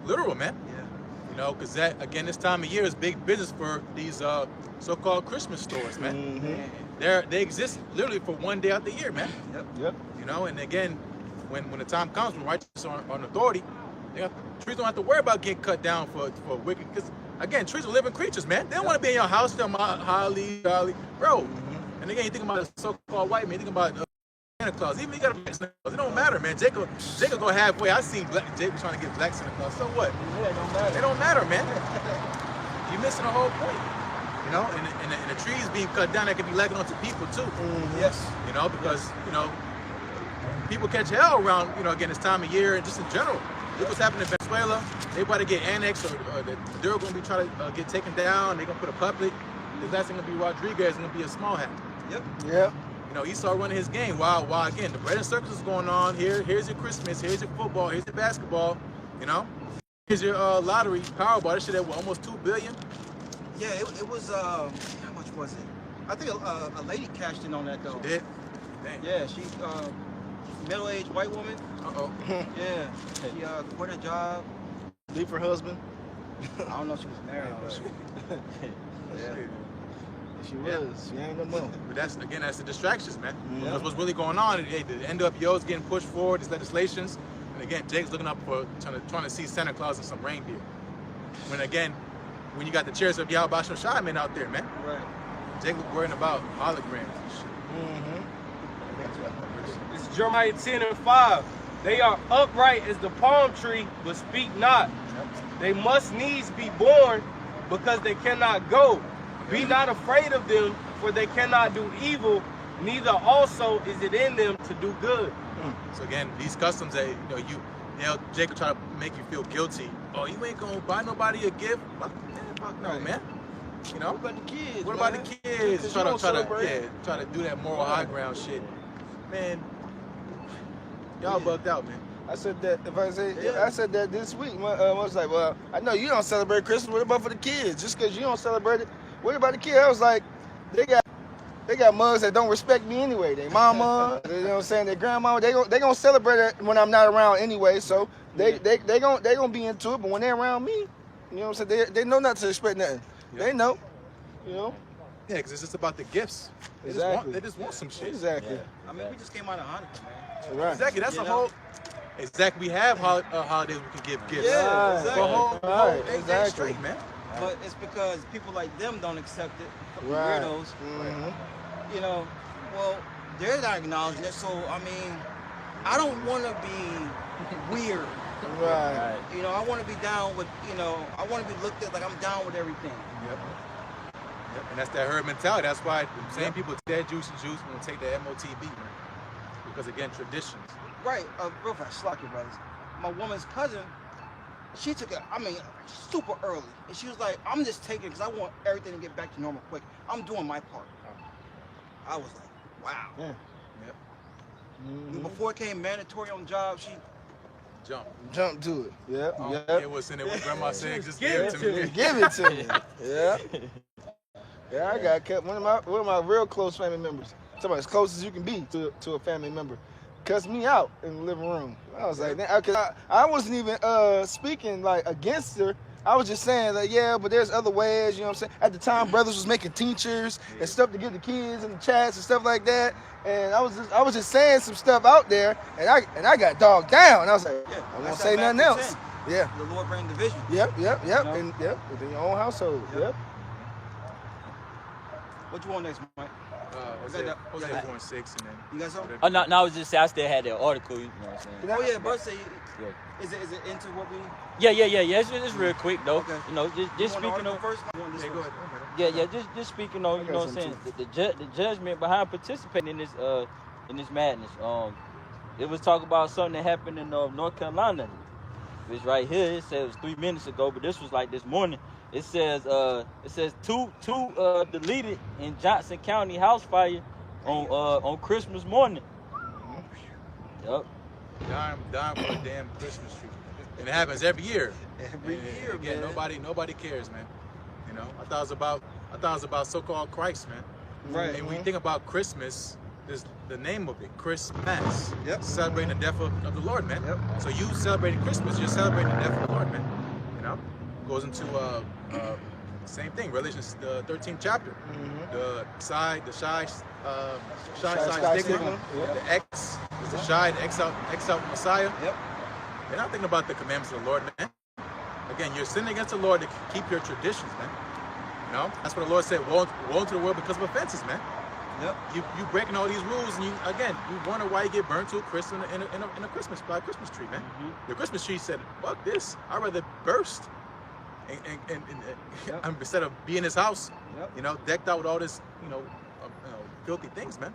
literal, man. Yeah. You know, because that again, this time of year is big business for these so-called Christmas stores, man. They exist literally for one day out the year, man. Yep. You know, and again, when the time comes, when righteous on authority, trees don't have to worry about getting cut down for wicked. Because again, trees are living creatures, man. They don't want to be in your house. They're holly, bro. And again, you think about a so-called white man. You think about Santa Claus. Even you got a Santa Claus. It don't matter, man. Jacob go halfway. I seen Jacob trying to get black Santa Claus. So what? Yeah, it don't matter. It don't matter, man. You're missing the whole point. You know, and the trees being cut down, that could be lagging onto people too. Yes. You know, because you know, people catch hell around. You know, again, this time of year and just in general. Look what's happening in Venezuela. Venezuela, they about to get annexed, or they're going to be trying to get taken down. They're going to put a puppet. The last thing going to be Rodriguez, is going to be a small hat. Yep. Yep. You know, Esau running his game. While again, the bread and circus is going on. Here's your Christmas. Here's your football. Here's your basketball. You know, here's your lottery Powerball. That shit at almost $2 billion. Yeah, it was. How much was it? I think a lady cashed in on that though. She did. Dang. Yeah, she's middle-aged white woman. Uh-oh. Yeah, she quit her job. Leave her husband. I don't know if she was married, but Yeah. She was. She ain't no more. But that's the distractions, man. Mm-hmm. Because what's really going on, the NWO's getting pushed forward, these legislations, and again, Jake's looking up for trying to see Santa Claus and some reindeer. When you got the chairs of Yahweh Basham Shaiman out there, man. right. Jake was worrying about holograms and shit. Mm-hmm. It's Jeremiah 10:5. They are upright as the palm tree, but speak not. They must needs be born, because they cannot go. Be not afraid of them, for they cannot do evil, neither also is it in them to do good. So again, these customs that Jake will try to make you feel guilty. Oh, you ain't gonna buy nobody a gift? Fuck no, man. You know? What about the kids? What about the kids? Because Try you don't to celebrate. try to do that moral high ground shit. Man, y'all bugged out, man. I said that. I said that this week. I was like, well, I know you don't celebrate Christmas. What about for the kids? Just because you don't celebrate it, what about the kids? I was like, they got mugs that don't respect me anyway. They mama, you know what I'm saying? Their grandma, they gonna celebrate it when I'm not around anyway. So they gonna be into it. But when they're around me, you know what I'm saying? They know not to expect nothing. Yeah. They know, you know. Yeah, because it's just about the gifts. They just want some shit. Exactly. I mean, we just came out of Hanukkah, man. Right. Exactly. That's Exactly. We have holidays we can give gifts. Yeah, exactly. The whole Right, 8 days exactly. straight, man. But it's because people like them don't accept it. Fucking Right. weirdos. Mm-hmm. You know, well, they're not acknowledging it. So I mean, I don't want to be weird. Right. You know, I want to be down with. You know, I want to be looked at like I'm down with everything. Yep. And that's that herd mentality. That's why the same people take that juice and will take the MOTB, man. Because again, traditions. Right, real fast, Slocky brothers. My woman's cousin, she took it, super early. And she was like, I'm just taking it because I want everything to get back to normal quick. I'm doing my part. I was like, wow. Yeah. Yep. Mm-hmm. Before it came mandatory on job, she Jump to it. Yeah. It was in it what grandma said, just give it to me. Give it to me. Yeah. Yeah, I got kept one of my real close family members. Somebody as close as you can be to a family member. Cussed me out in the living room. I was like, I wasn't even speaking like against her. I was just saying like, yeah, but there's other ways, you know what I'm saying? At the time, brothers was making tinctures and stuff to give the kids in the chats and stuff like that. And I was just saying some stuff out there, and I got dogged down. I was like, yeah, I won't say nothing else. Yeah. The Lord bring division. Yep. You know? And within your own household. Yep. What you want next, Mike? Hosea 4:6, and then You got something? Oh, no, I was just saying, I still had that article, you know what I'm saying? Oh yeah, bro. Say, Yeah. is it into what we? Yeah. It's real quick though. Okay. You know, just You want the speaking article on. first? You want this go first? ahead. Just speaking on, you I got know what I'm some saying, the judgment behind participating in this madness. It was talk about something that happened in North Carolina. It's right here. It says it was 3 minutes ago, but this was like this morning. It says two deleted in Johnson County house fire on Christmas morning. Yep. Dying for a damn Christmas tree, and it happens every year. Every year, again, man. nobody cares, man. You know, I thought it was about so-called Christ, man. Right. And when you think about Christmas, there's the name of it, Christmas. Yep. Celebrating the death of the Lord, man. Yep. So you celebrating Christmas, you're celebrating the death of the Lord, man. You know, goes into same thing, Revelations the 13th chapter. Mm-hmm. The shy Shy stigma, stigma. Yep. the X is the shy, the X out the Messiah. Yep. You're not thinking about the commandments of the Lord, man. Again, you're sinning against the Lord to keep your traditions, man. You know, that's what the Lord said, woe to the world because of offenses, man. Yep. You breaking all these rules, and you wonder why you get burned to a crisp in a Christmas tree, man. Mm-hmm. The Christmas tree said, "Fuck this! I'd rather burst." And Yep. instead of being in his house, Yep. you know, decked out with all this, filthy things, man.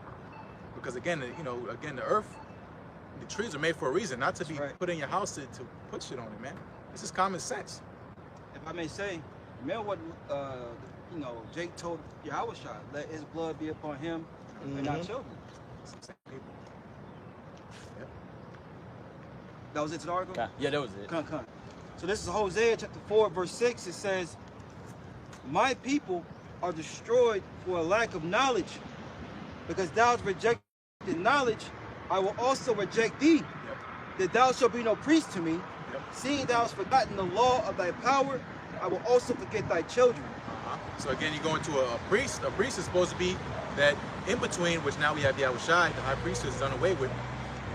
Because again, the earth The trees are made for a reason, not to be put in your house to put shit on it, man. This is common sense. If I may say, remember what Jake told Yahushua, let his blood be upon him and our children. Yep. That was it to the article? Yeah, that was it. Come. So this is Hosea chapter 4, verse 6. It says, my people are destroyed for a lack of knowledge. Because thou hast rejected knowledge, I will also reject thee. Yep. That thou shalt be no priest to me. Yep. Seeing thou hast forgotten the law of thy power, I will also forget thy children. So again, you go into a priest. A priest is supposed to be that in between, which now we have Yahushua, the high priest is done away with,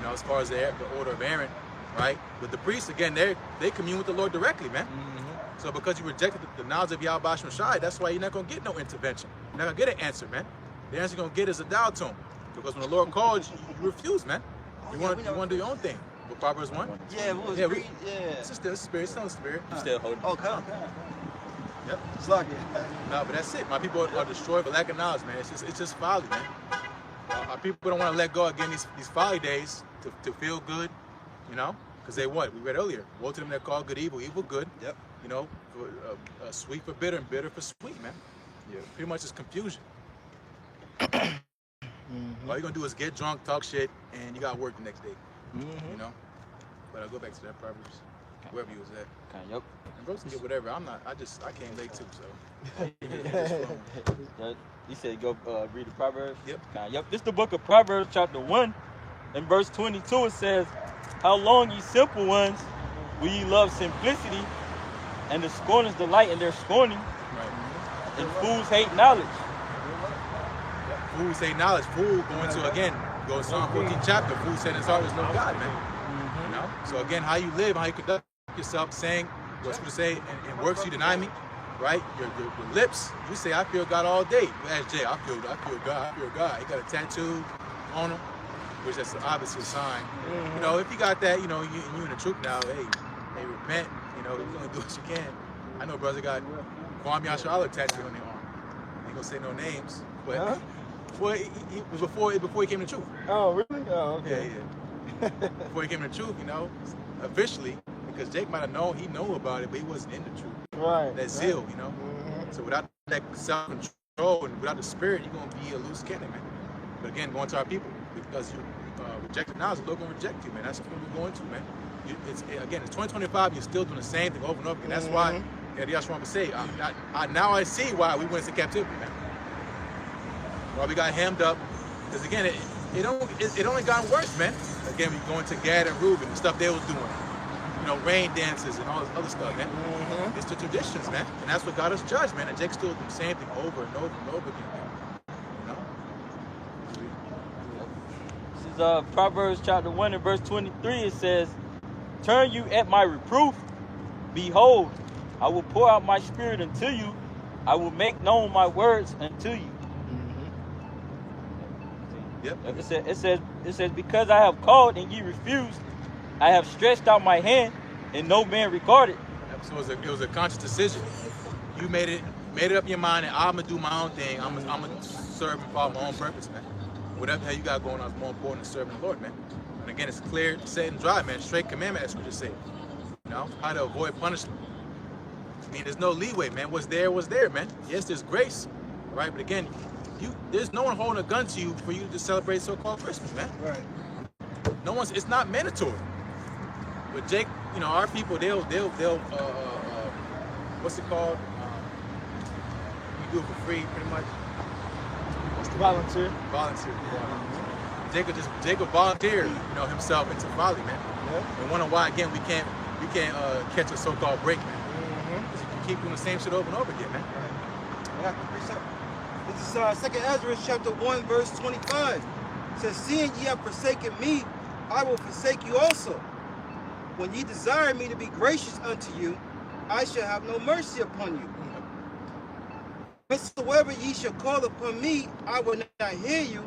as far as the order of Aaron, right? But the priests, again, they commune with the Lord directly, man. So because you rejected the knowledge of Yahweh Shai, that's why you're not going to get no intervention. You're not going to get an answer, man. The answer you're going to get is a dial tone. Because when the Lord calls, you refuse, man. You want to do your own thing. With Proverbs 1? Yeah, it was It's still a spirit. It's still a spirit. You still holding. Oh, come. Yep. It's like it. No, but that's it. My people are destroyed for lack of knowledge, man. It's just folly, man. Our people don't want to let go again these folly days to feel good, because they what? We read earlier. Woe to them that call good evil, evil good. Yep. For, sweet for bitter and bitter for sweet, man. Yeah. Pretty much it's confusion. All you're gonna do is get drunk, talk shit, and you gotta work the next day. But I'll go back to that Proverbs. Wherever you was at. Okay, yep. And bros can get whatever. I came late too, so. You said go read the Proverbs? Yep. Okay, yep. This is the book of Proverbs, chapter 1, and verse 22. It says, how long, ye simple ones, will ye love simplicity, and the scorners delight in their scorning, and fools hate knowledge. Fools hate knowledge. Fool going to, again, go to Psalm 14 chapter. Fool said in his heart there's no God, man. So again, how you live, how you conduct yourself, saying what's going to say, and works you deny me, right? Your lips, you say, I feel God all day. Ask Jay, I feel God. He got a tattoo on him, which that's obviously a sign. If you got that, you in the truth now, hey, repent, you're going to do what you can. I know brothers got Kwame Yasha'Allah tattoo on their arm. I ain't going to say no names, but he was before he came to truth. Oh, really? Oh, okay. Yeah. Before he came to the truth, officially, because Jake might have known, he knew about it, but he wasn't in the truth. Right. That zeal, So without that self-control and without the spirit, you're going to be a loose cannon, man. But again, going to our people, because you rejected knowledge, the Lord going to reject you, man. That's what we're going to, man. It's 2025, you're still doing the same thing over and over again. That's why, Yahshua would say, now I see why we went into captivity, man. Why we got hemmed up, because again, it only gotten worse, man. Again, we going to Gad and Reuben, the stuff they was doing. Rain dances and all this other stuff, man. It's the traditions, man. And that's what got us judged, man. And Jake's still doing the same thing over and over and over again, man. This is Proverbs chapter 1 and verse 23. It says, turn you at my reproof. Behold, I will pour out my spirit unto you. I will make known my words unto you. Yep. It says, because I have called and ye refused, I have stretched out my hand and no man regarded. So it was a conscious decision. You made it up in your mind that I'm gonna do my own thing. I'm gonna serve and follow my own purpose, man. Whatever the hell you got going on is more important than serving the Lord, man. And again, it's clear, set and dry, man. Straight commandment, as Scripture say. How to avoid punishment. I mean, there's no leeway, man. What's there, man. Yes, there's grace, right? But again, there's no one holding a gun to you for you to celebrate so-called Christmas, man. Right. It's not mandatory. But Jake, our people, they'll what's it called? You do it for free, pretty much. Volunteer. Jacob volunteered, himself into folly, man. Yeah. And wonder why, again, we can't catch a so-called break, man. Because you can keep doing the same shit over and over again, man. This is 2nd Ezra chapter 1 verse 25. It says, seeing ye have forsaken me, I will forsake you also. When ye desire me to be gracious unto you, I shall have no mercy upon you. Whensoever ye shall call upon me, I will not hear you,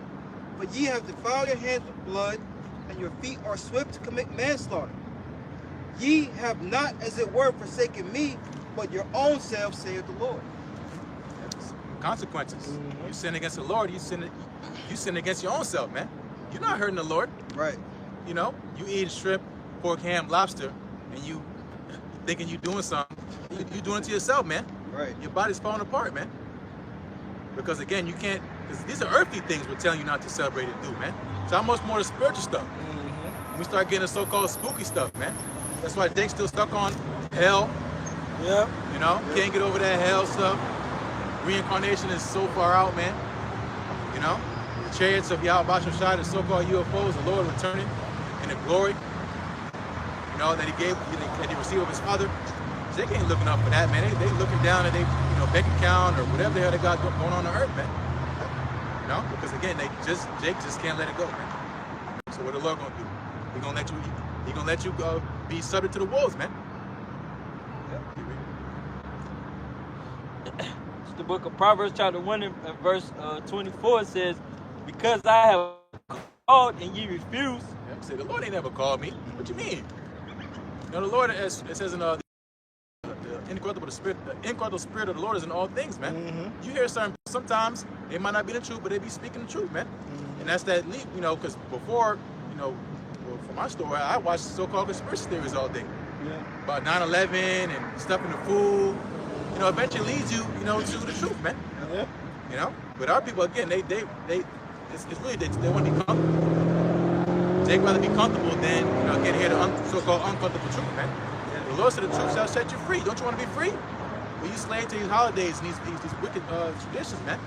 for ye have defiled your hands with blood, and your feet are swift to commit manslaughter. Ye have not, as it were, forsaken me, but your own selves, saith the Lord. Consequences. You sin against the Lord, you sin against your own self, man. You're not hurting the Lord. Right. you know, you eat shrimp, pork, ham, lobster, and you thinking you doing something, you doing it to yourself, man. Right. Your body's falling apart, man. Because again, you can't, because these are earthly things we're telling you not to celebrate and do, man. So how much more the spiritual stuff? We start getting the so-called spooky stuff, man. That's why Jake's still stuck on hell. Yeah. You know, can't get over that hell stuff. Reincarnation is so far out, man. You know, the chariots of Yahweh Shai, the so-called UFOs, the Lord returning in the glory, you know, that he received of his father. Jake ain't looking up for that, man. They looking down at their, you know, bank account or whatever the hell they got going on earth, man. You know, because again, Jake just can't let it go, man. So what the Lord gonna do? He gonna let you be subject to the wolves, man. It's the book of Proverbs, chapter 1 and verse 24 says, because I have called and ye refuse. Yeah, say the Lord ain't never called me. What you mean? You know, the Lord, as it says in the incorruptible spirit of the Lord is in all things, man. You hear sometimes they might not be the truth, but they be speaking the truth, man. And that's that leap, you know, because before, you know, well, for my story, I watched so-called conspiracy theories all day. Yeah. About 9/11 and stuff in the food. You know, eventually leads you, you know, to the truth, man. Yeah. You know, but our people again, it's really they want to be comfortable. They'd rather be comfortable than, you know, get here the so-called uncomfortable truth, man. The Lord said the truth shall set you free. Don't you want to be free? Well, you slave to these holidays and these wicked traditions, man.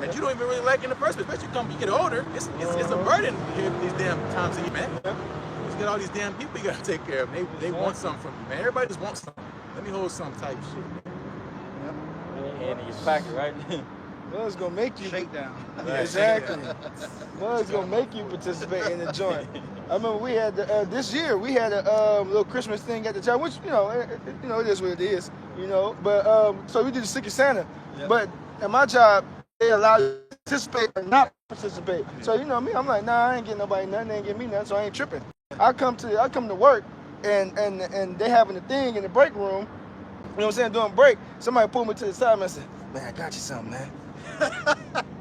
And you don't even really like in the first place. Especially you get older, it's a burden here these damn times of you, man. You got all these damn people you gotta take care of. They want something from you, man. Everybody just wants something. Let me hold some type of shit. Hand in your pocket, right? God's gonna make you Shakedown. Yeah, exactly. God's gonna make you participate in the joint. I remember we had this year we had a little Christmas thing at the church, which it is what it is, you know. But so we did the Secret Santa, but at my job they allow you to participate or not participate. So you know me, I'm like, nah, I ain't getting nobody nothing, they ain't getting me nothing, so I ain't tripping. I come to work and they having a thing in the break room. You know what I'm saying? During break, somebody pulled me to the side and said, "Man, I got you something, man."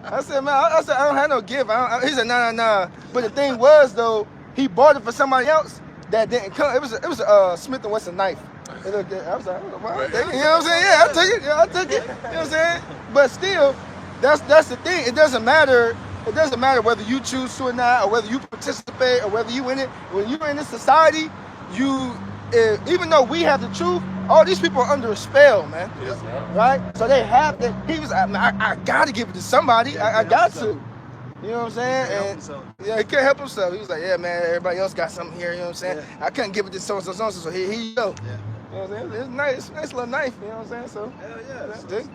I said, "Man, I don't have no gift." He said, "Nah." But the thing was, though, he bought it for somebody else that didn't come. It was a Smith & Wesson knife. I was like, "Well, I'll take it." You know what I'm saying? Yeah, I'll take it. Yeah, I'll take it. You know what I'm saying? But still, that's the thing. It doesn't matter. It doesn't matter whether you choose to or not, or whether you participate, or whether you in it. When you're in this society, even though we have the truth, all these people are under a spell, man. Yes. Right? So they have to. He was, I got to give it to somebody. I got to. You know what I'm saying? Yeah, he couldn't help himself. He was like, yeah, man, everybody else got something here. You know what I'm saying? Yeah. I couldn't give it to so-and-so, so here you go. Yeah. You know what I'm saying? It's nice. It's a nice little knife. You know what I'm saying? So, hell yeah. That's it.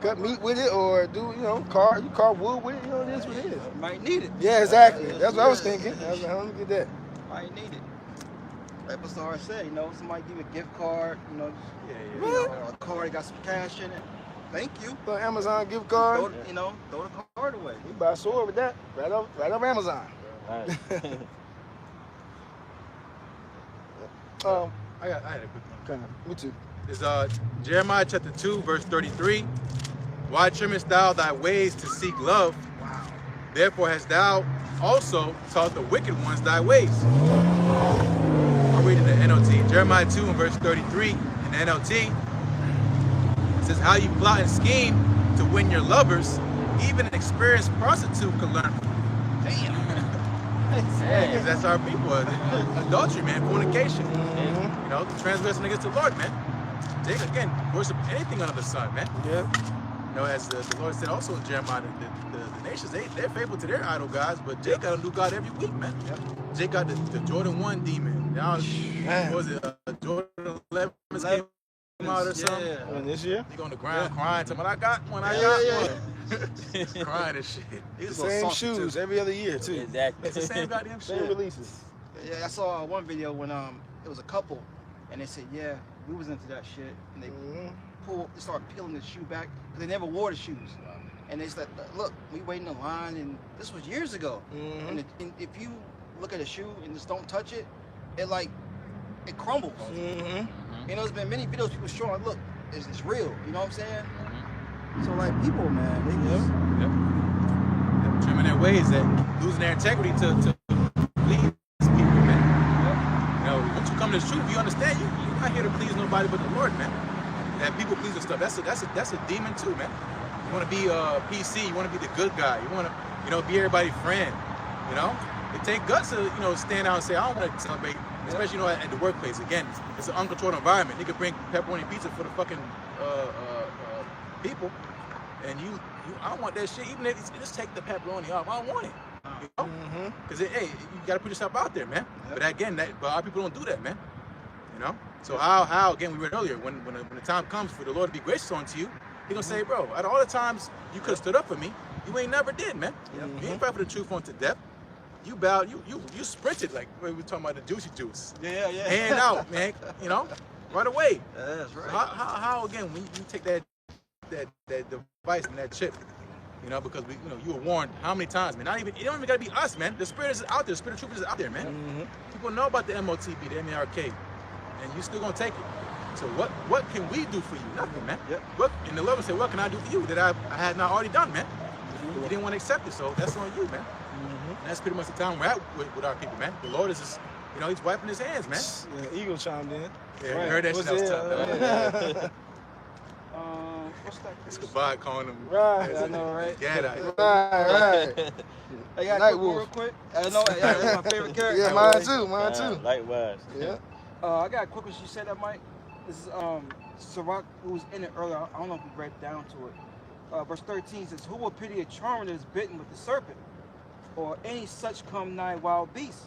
Cut meat with it or do, you carve wood with it. You know, it is what it is. Might need it. Yeah, exactly. That's what I was thinking. I was like, let me get that. Might need it. Like Mr. R said, somebody give you a gift card, a card that got some cash in it. Thank you. So Amazon gift card. Throw the card away. You buy a sword with that right off Amazon. Right. I had a quick one. Me too. It's Jeremiah chapter 2, verse 33. Why trimmest thou thy ways to seek love? Wow. Therefore hast thou also taught the wicked ones thy ways. I'm reading the NLT. Jeremiah 2 and verse 33 in the NLT. It says, how you plot and scheme to win your lovers, even an experienced prostitute can learn. Damn. Because that's our people. Adultery, man. Fornication. Transgressing against the Lord, man. They, again, worship anything under the sun, man. Yeah. As the Lord said also in Jeremiah, the nations, they're faithful to their idol gods, but Jake got a new God every week, man. Jake got the Jordan 1 demon. Now, what was it? Jordan 11 came out or something? Yeah. This year? He on the ground crying, telling me, I got one. Crying and shit. The same shoes every other year, too. Exactly. It's the same goddamn shit. Same releases. Yeah, I saw one video when it was a couple, and they said, yeah, we was into that shit, and they started peeling the shoe back because they never wore the shoes. And they said, look, we waiting in line, and this was years ago. And if you look at a shoe and just don't touch it, it crumbles. There's been many videos people showing, look, it's real. You know what I'm saying? So people, man, they trimming their ways, losing their integrity to please people, man. come to the truth, you understand you're not here to please nobody but the Lord, man. That people pleasing stuff, that's a demon too, man. You want to be PC, you want to be the good guy, you want to, be everybody's friend, It takes guts to, stand out and say, I don't want to celebrate, especially, at the workplace. Again, it's an uncontrolled environment. They could bring pepperoni pizza for the fucking people, and I don't want that shit. Even if it's, just take the pepperoni off, I don't want it. Because hey, you gotta put yourself out there, man. But again, but a lot of people don't do that, man. So how again, we read earlier, when the time comes for the Lord to be gracious unto you, He gonna say, bro, out of all the times you could have stood up for me, you ain't never did, man. You ain't fight for the truth unto death. You bowed, you sprinted like we were talking about the juicy juice. Hand out, man. Right away. That's right. So how again when you take that device and that chip, because you were warned how many times, man? It don't even gotta be us, man. The spirit is out there. The spirit of truth is out there, man. People know about the MOTB, the MERK, and you still gonna take it. So what can we do for you? Nothing, man. And the Lord will say, what can I do for you that I had not already done, man? You didn't want to accept it, so that's on you, man. And that's pretty much the time we're at with our people, man. The Lord is just, He's wiping His hands, man. Yeah, Eagle chimed in. Yeah, I heard that shit. That was tough, though. What's that? It's goodbye calling him. Right. I know, right? Yeah, Right. I got Night a quick one Wolf. real quick. I know that's my favorite character. Yeah, mine too. Likewise. Yeah. I got a quick one. She said that, Mike. This is Sirach, who was in it earlier. I don't know if we read down to it. Verse 13 says, "Who will pity a charmer that is bitten with the serpent, or any such come nigh wild beast?"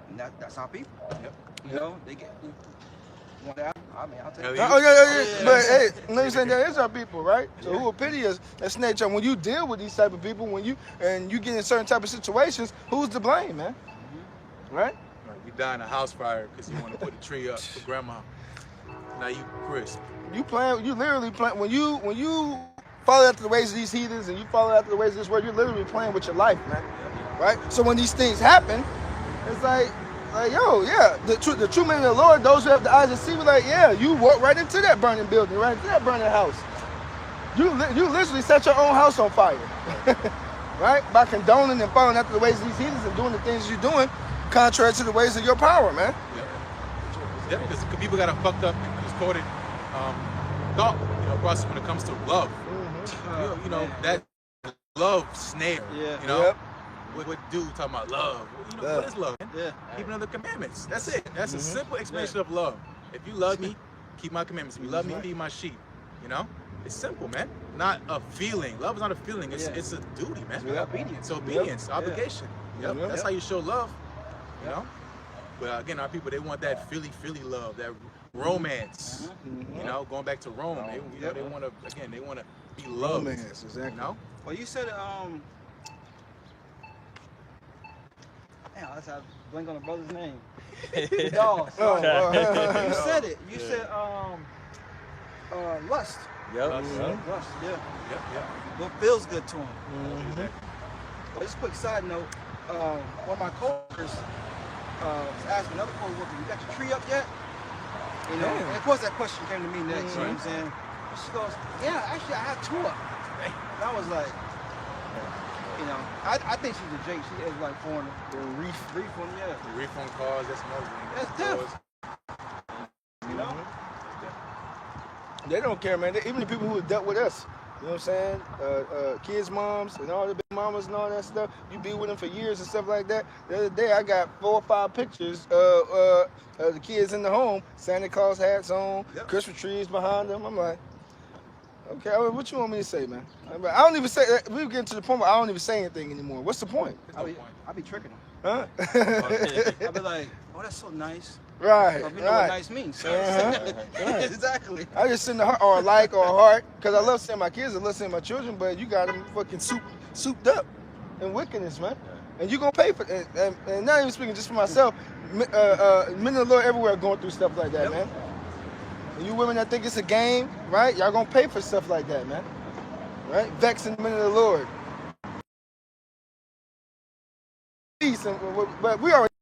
And that's our people. They get. I'll take it. Oh yeah. But hey, you saying that is our people, right? So who will pity us? That snake charmer. When you deal with these type of people, when you get in certain type of situations, who's to blame, man? Right? You die in a house fire because you want to put a tree up for grandma. Now you crisp. You literally plan when you follow after the ways of these heathens and you follow after the ways of this world, you're literally playing with your life, man. Right? So when these things happen, it's like yo, yeah, the true men of the Lord, those who have the eyes to see, you walk right into that burning building, right into that burning house. You literally set your own house on fire, right? By condoning and following after the ways of these heathens and doing the things you're doing, contrary to the ways of your power, man. Yeah, because people got a fucked up, distorted thought, process when it comes to love. That love snare. What dude talking about love? What is love? Keeping of the commandments. That's it. That's a simple explanation of love. If you love me, keep my commandments. If you love me, feed my sheep. It's simple, man. Not a feeling. Love is not a feeling. It's a duty, man. It's obedience. It's obedience, obligation. That's how you show love. But again, our people, they want that Philly love, that romance. Going back to Rome, they want to be loved. Romance, exactly. Well, you said let's have blank on the brother's name. Dog. You said it. You said lust. Lust. Yeah. What feels good to him. Well, just a quick side note. One of my coworkers was asking another coworker, "You got your tree up yet?" And of course that question came to me next. You know what I'm saying? And she goes, "Yeah, actually I have 2 up." And I was like, I think she's a Jake. She is like foreigner. The reef one, yeah. The reef on cars, that's another thing. That's tough. They don't care, man. Even the people who have dealt with us, you know what I'm saying? Kids' moms and all the big mamas and all that stuff. You be with them for years and stuff like that. The other day, I got 4 or 5 pictures of the kids in the home, Santa Claus hats on, Christmas trees behind them. I'm like, okay, what you want me to say, man? I don't even say. We're getting to the point where I don't even say anything anymore. What's the point? I be tricking them. Huh? I be like, "Oh, that's so nice." Right. But you know what nice means. Right. Exactly. I just send a heart or a like or a heart because I love seeing my kids. I love seeing my children, but you got them fucking souped up in wickedness, man. And you gonna pay for it. And not even speaking just for myself. Men of the Lord everywhere are going through stuff like that, man. And you women that think it's a game, right? Y'all gonna pay for stuff like that, man. Right? Vexing men of the Lord. Peace, but we already.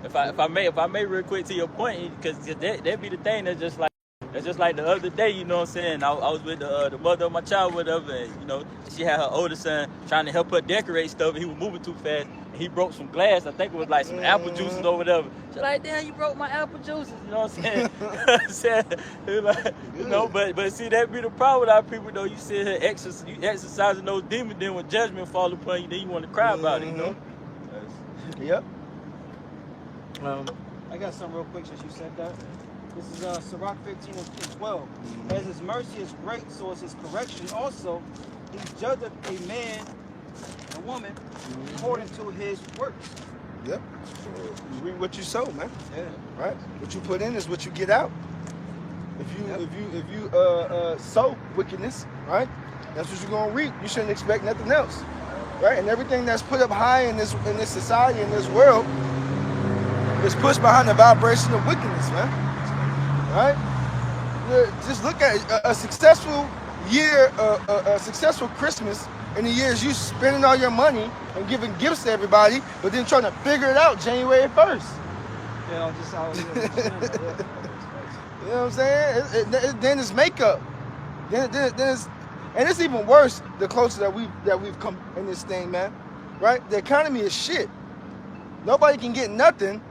If I may real quick to your point, because that'd be the thing that's just like. That's just like the other day, you know what I'm saying? I was with the mother of my child, whatever, and you know, she had her older son trying to help her decorate stuff, and he was moving too fast, and he broke some glass. I think it was like some apple juices or whatever. She's like, "Damn, you broke my apple juices," you know what I'm saying? Like, you know, but see, that be the problem with our people, though. You sit here exercising those demons, then when judgment fall upon you, then you want to cry about it, you know? Yep. I got something real quick since you said that. This is Sirach 15 and 12. As his mercy is great, so is his correction also. He judgeth a man, a woman, according to his works. Yep. You reap what you sow, man. Yeah. Right. What you put in is what you get out. If you sow wickedness, right, that's what you're gonna reap. You shouldn't expect nothing else, right? And everything that's put up high in this society, in this world, is pushed behind the vibration of wickedness, man. Right? Just look at a successful year, a successful Christmas in the years you spending all your money and giving gifts to everybody, but then trying to figure it out January 1st. Yeah, just how you know what I'm saying? Then it's makeup. Then it's, and it's even worse the closer that we've come in this thing, man. Right? The economy is shit. Nobody can get nothing.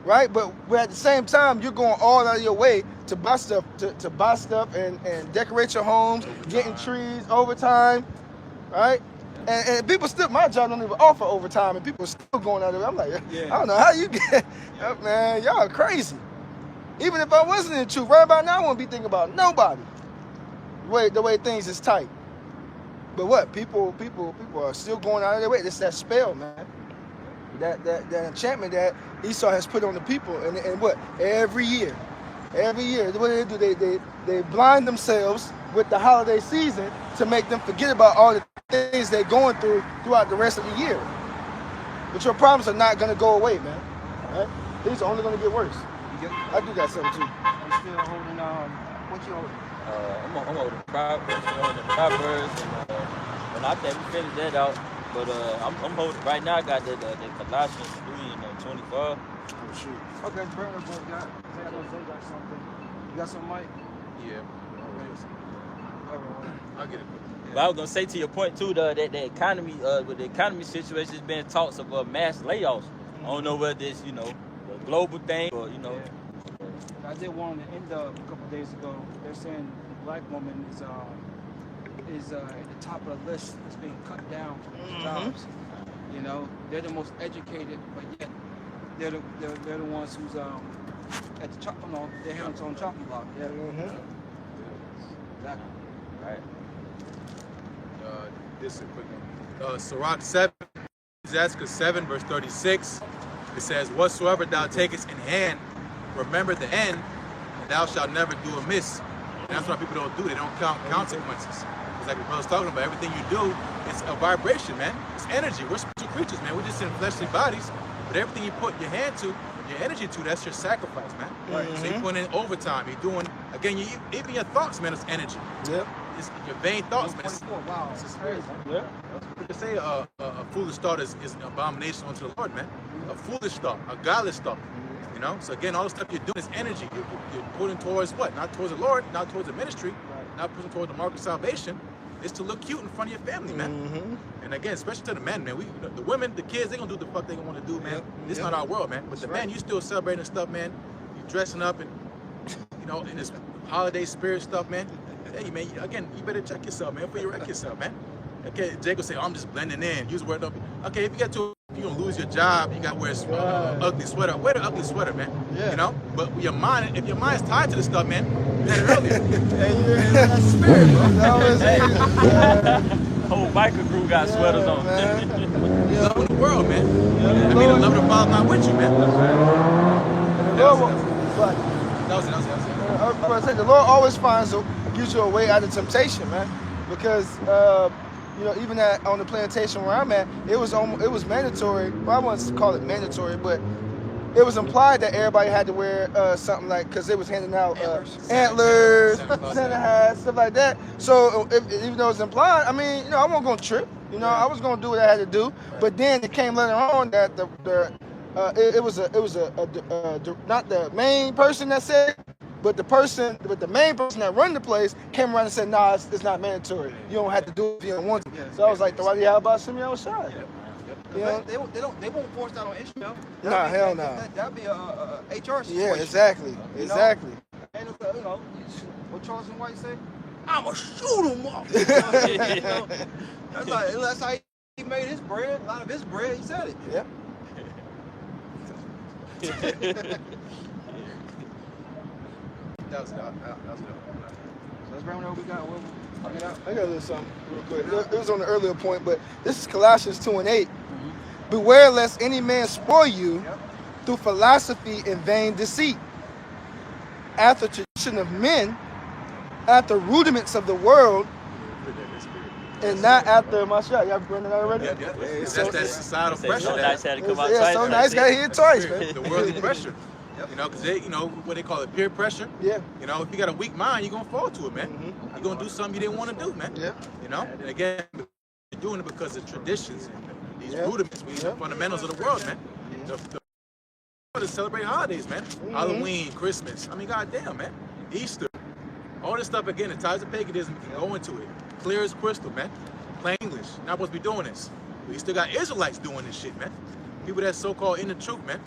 Right, but at the same time, you're going all out of your way to buy stuff, to buy stuff and decorate your homes, getting trees, overtime, right? And people still, my job don't even offer overtime, and people are still going out of it. I'm like, I don't know how you get, man, y'all are crazy. Even if I wasn't in the truth, right about now, I wouldn't be thinking about nobody. The way things is tight. But what, people are still going out of their way. It's that spell, man. That enchantment that Esau has put on the people, and what, every year, what do they do? They blind themselves with the holiday season to make them forget about all the things they're going through throughout the rest of the year. But your problems are not going to go away, man. Right? These are only going to get worse. I do got something too. You still holding what you holding? I'm holding Proverbs, and I think we finished that out. But I'm holding right now. I got the Colossians 3 and 24. Oh shoot. Okay, Burner boy got. Zay got something. You got some, Mike? Yeah. I'll get it. But I was gonna say to your point too, that the economy, with the economy situation, has been talks of mass layoffs. I don't know whether it's a global thing or I did one on the end a couple of days ago. They're saying the black woman is at the top of the list. Is being cut down from these jobs. You know, they're the most educated, but yet they're the ones who's at the they're here on the chopping block. Yeah. Exactly. Right. This is a quick one. Sirach 7, Ecclesiastes 7, verse 36. It says, "Whatsoever thou takest in hand, remember the end, and thou shalt never do amiss." And that's what people don't do. They don't count consequences. It's like the brother's talking about. Everything you do, it's a vibration, man. It's energy. We're spiritual creatures, man. We're just in fleshly bodies. But everything you put your hand to, your energy to, that's your sacrifice, man. Right. So you're putting in overtime. You're doing, again, even your thoughts, man, it's energy. Yep. It's your vain thoughts, man. Wow. It's crazy. Yeah. You can say a foolish thought is an abomination unto the Lord, man. A foolish thought, a godless thought. You know? So again, all the stuff you're doing is energy. You're putting towards what? Not towards the Lord, not towards the ministry, not putting towards the mark of salvation. It's to look cute in front of your family, man. And again, especially to the men, man. The women, the kids, they gonna do the fuck they gonna want to do, man. This is not our world, man. But the men, you still celebrating stuff, man. You dressing up and in this holiday spirit stuff, man. Hey, man. Again, you better check yourself, man. Before you wreck yourself, man. Okay, Jacob say, I'm just blending in. Use the word up. Okay, if you get to, you're gonna lose your job. You gotta wear an ugly sweater. Wear the ugly sweater, man. Yeah. You know. But your mind, if your mind's tied to the stuff, man, you had it earlier. That's spirit, bro. Whole biker crew got sweaters on. Love in the world, man. I mean, the love of the Father's not with you, man. That was it. I was saying, the Lord always gives you a way out of temptation, man. Because even on the plantation where I'm at, it was mandatory. Well, I wouldn't call it mandatory, but it was implied that everybody had to wear something like, because they was handing out antlers, Santa hats, stuff like that. So even though it's implied, I mean, I wasn't gonna trip. I was gonna do what I had to do. But then it came later on that it was not the main person that said, But the main person that run the place came around and said, nah, it's not mandatory. You don't have to do it if you don't want to. So I was like, why do you have about Shimmy outside? You know? They won't force that on Ishmael. Nah, hell no. That'd be a HR situation. Yeah, exactly. Exactly. And you know, what Charleston White say? I'ma shoot him up. You know? That's how he made his bread. A lot of his bread, he said it. Yeah. That was dope. So let's round out what we got. I got a little something real quick. It was on the earlier point, but this is Colossians 2:8. Beware lest any man spoil you through philosophy and vain deceit, after tradition of men, after rudiments of the world, and not after my shot. Y'all running out already? Yeah. That's that societal pressure. So nice had to come out Yeah, twice. so nice got hit twice, man. The worldly pressure. You know, because they, you know, what they call it, peer pressure. Yeah. You know, if you got a weak mind, you're going to fall to it, man. You're going to do something you didn't want to do, man. Yeah. You know? And again, you're doing it because of traditions and these rudiments, the fundamentals of the world, man. To celebrate holidays, man. Halloween, Christmas. I mean, goddamn, man. Easter. All this stuff, again, the ties of paganism, you can go into it. Clear as crystal, man. Plain English. Not supposed to be doing this. But you still got Israelites doing this shit, man. People that's so-called in the truth, man.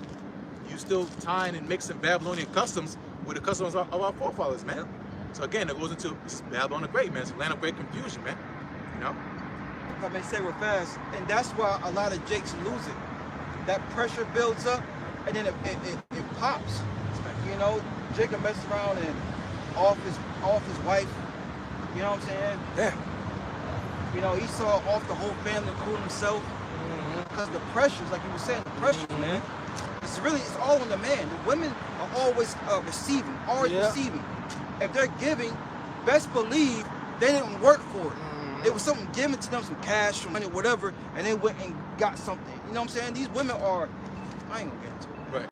You still tying and mixing Babylonian customs with the customs of our forefathers, man. So again, it goes into Babylon the Great, man. It's a land of great confusion, man. You know? If I may say real fast, and that's why a lot of Jakes lose it. That pressure builds up, and then it pops. You know, Jacob messed around and off his wife. You know what I'm saying? Yeah. You know, he saw off the whole family, including himself, because the pressures, like you were saying, the pressures, man. It's all on the man. The women are always receiving. If they're giving, best believe they didn't work for it. It was something given to them, some cash, some money, whatever, and they went and got something. You know what I'm saying? These women are, I ain't gonna get into it.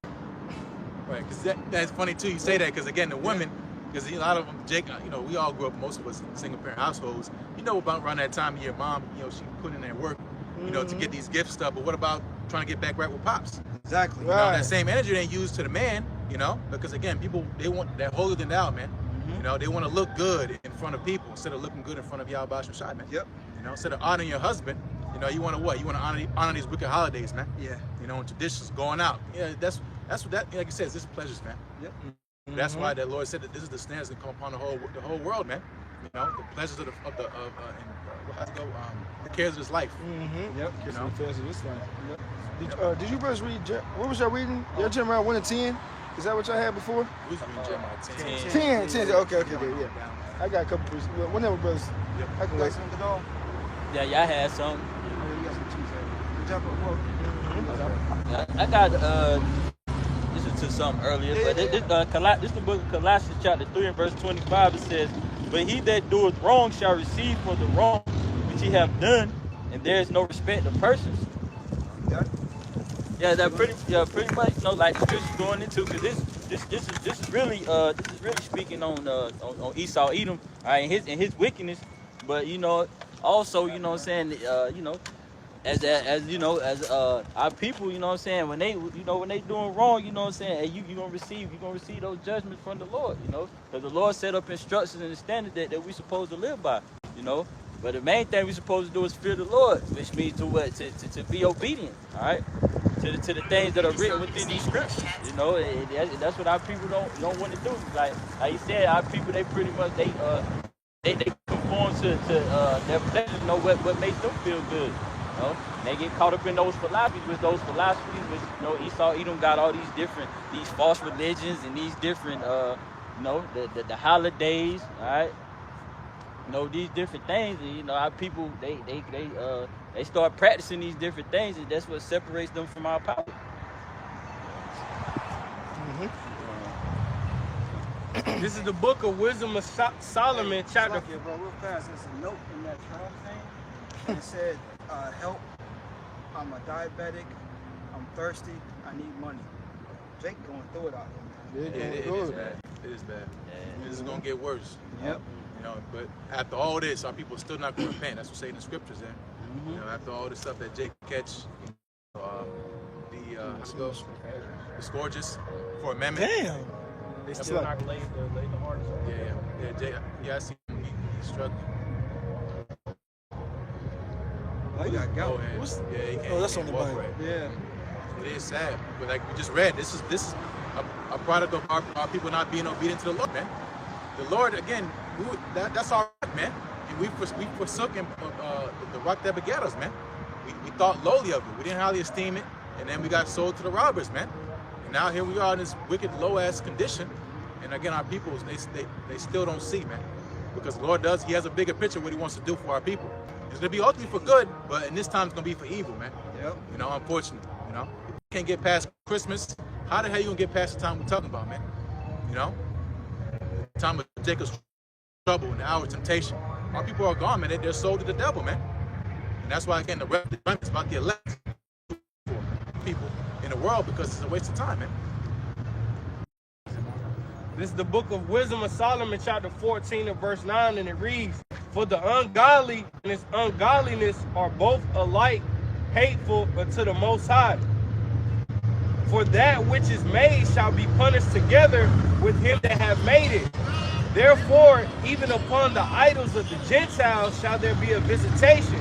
Right, because that's funny too, you say that, because again, the women, because a lot of them, Jake, you know, we all grew up, most of us in single parent households, you know, about around that time of year, mom, you know, she put in that work, you know, to get these gift stuff, but what about trying to get back right with pops? Exactly. You know, that same energy they use to the man, you know, because again, people, they want that holier than thou, man. You know, they want to look good in front of people instead of looking good in front of Yahweh Shai, man. Yep. You know, instead of honoring your husband, you know, you want to what? You want to honor these wicked holidays, man. Yeah. You know, and traditions, going out. Yeah, that's what that, like you said, this is pleasures, man. Yep. That's why the Lord said that this is the standards that come upon the whole world, man. You know, the pleasures of the cares of this life. Yep. You know, the cares of this life. Yep. Did you brothers read? What was y'all reading? Y'all jumping around 1 to 10? Is that what y'all had before? We was reading Jeremiah 10. 10. Okay, good, yeah. I got a couple. Whenever brothers, I can wait. Yeah, y'all had some. You got some cheese. Good job, bro. I got this is to something earlier, but this the book of Colossians chapter 3 and verse 25. It says, "But he that doeth wrong shall receive for the wrong which he have done, and there is no respect of persons." Yeah, that pretty much, you know, like the scripture going into, because this is really speaking on Esau Edom, all right, and his wickedness, but you know, also, you know what I'm saying, you know, as you know, as our people, you know what I'm saying, when they doing wrong, you know what I'm saying, and you're gonna receive those judgments from the Lord, you know, because the Lord set up instructions and the standard that we supposed to live by, you know. But the main thing we supposed to do is fear the Lord, which means to be obedient, all right, to the things that are written within these scriptures, you know. That's what our people don't want to do. Like you said, our people, they pretty much they conform to their pleasures, you know, what makes them feel good. You know? They get caught up in those philosophies, which you know, Esau Edom got all these false religions and these different you know, the holidays, all right. You know, these different things, and you know, our people they start practicing these different things, and that's what separates them from our power. This is the book of Wisdom of Solomon, chapter. Bro, real fast, there's a note in that trial thing, and it said, "Help! I'm a diabetic. I'm thirsty. I need money." Jake going through it out here, man. It is bad. It is bad. Yeah. This is gonna get worse. Yep. You know, but after all this, our people are still not going to repent. That's what's saying in the scriptures there. You know, after all this stuff that Jake catch, the scourges for amendment. Damn. They still not laid the hardest on. Yeah, I see him. He's struggling. Oh, you got gout. He can't, that's on the walk Bible. right. Yeah. It is sad, but like we just read, this is a product of our people not being obedient to the Lord, man. The Lord, again, that's our rock, man. And we forsook the rock that begat us, man. We thought lowly of it. We didn't highly esteem it, and then we got sold to the robbers, man. And now here we are in this wicked, low-ass condition. And again, our people, they still don't see, man. Because the Lord he has a bigger picture of what he wants to do for our people. It's going to be ultimately for good, but in this time it's going to be for evil, man. Yep. You know, unfortunately, you know. If you can't get past Christmas, how the hell you going to get past the time we're talking about, man? You know? The time of Jacob's trouble and the hour of temptation. Our people are gone, man. They're sold to the devil, man. And that's why, again, the rest is about the elect people in the world, because it's a waste of time, man. This is the book of Wisdom of Solomon, chapter 14 and verse 9, and it reads, "For the ungodly and his ungodliness are both alike hateful unto the Most High. For that which is made shall be punished together with him that have made it. Therefore, even upon the idols of the Gentiles shall there be a visitation,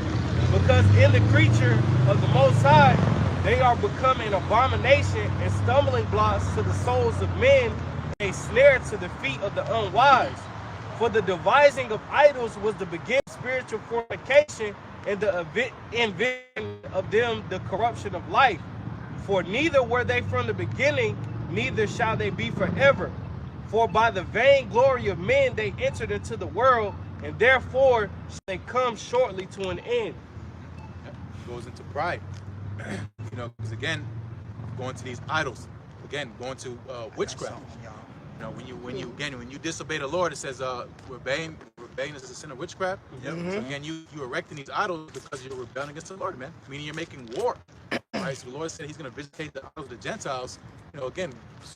because in the creature of the Most High they are become an abomination and stumbling blocks to the souls of men, a snare to the feet of the unwise. For the devising of idols was the beginning of spiritual fornication, and the invention of them the corruption of life. For neither were they from the beginning, neither shall they be forever. For by the vain glory of men they entered into the world, and therefore shall they come shortly to an end." It goes into pride. You know, because again, going to these idols, again, going to witchcraft. You know, when you disobey the Lord, it says rebellion is a sin of witchcraft. Yep. So again, you're erecting these idols because you're rebelling against the Lord, man. Meaning you're making war. Right? So the Lord said he's going to visitate the idols of the Gentiles. You know, again,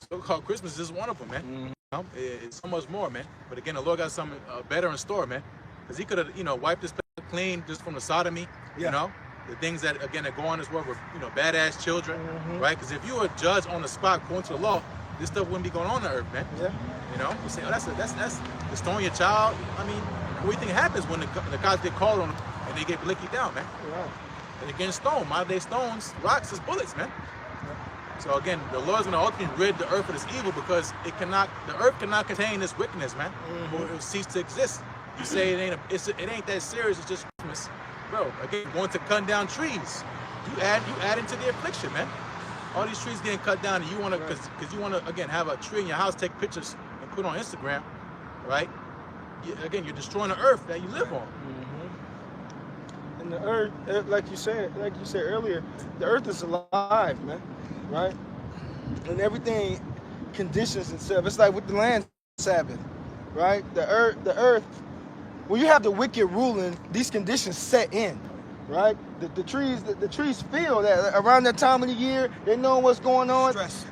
so-called Christmas is one of them, man. You know, it's so much more, man. But again, the Lord got something better in store, man. Because he could have, you know, wiped this place clean just from the sodomy, you know. The things that, again, that go on in this world were, you know, badass children, right? Because if you were a judge on the spot according to the law, this stuff wouldn't be going on earth, man. Yeah. You know, you say, oh, that's destroying your child. I mean, what do you think happens when the cops get called on them and they get blicky down, man? Right. And they're getting stoned. Modern day stones, rocks is bullets, man. So again, the Lord's gonna ultimately rid the earth of this evil, because the earth cannot contain this wickedness, man. Or it will cease to exist. You say it ain't that serious. It's just Christmas, bro. Again, going to cut down trees, you add into the affliction, man. All these trees getting cut down, and you wanna, because you wanna, again, have a tree in your house, take pictures and put on Instagram, right? Again, you're destroying the earth that you live on. And the earth, like you said earlier, the earth is alive, man, right? And everything conditions itself. It's like with the land Sabbath, right? The earth. When you have the wicked ruling, these conditions set in, right? The trees feel that around that time of the year, they know what's going on. Stress.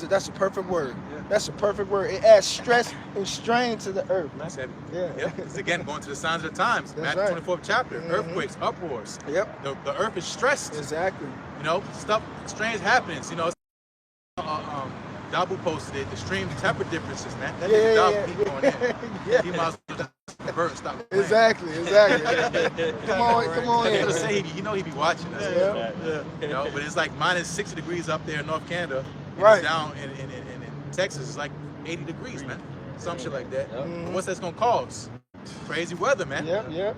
That's a perfect word. Yeah. That's a perfect word. It adds stress and strain to the earth, man. Yeah. Yep. It's again going to the signs of the times. Matthew 24th chapter. Earthquakes, uproars. Yep. The earth is stressed. Exactly. You know, stuff, strange happenings. You know, Dabu posted it. Extreme temperature differences, man. That nigga Dabu keep going in. He might as well just convert and stop playing. Exactly. Come on in. Gonna say he be watching us. Yeah. You know, but it's like minus 60 degrees up there in North Canada. Right. It's down in Texas, it's like 80 degrees, man. Some shit like that. What's that's gonna cause? Crazy weather, man. Yep.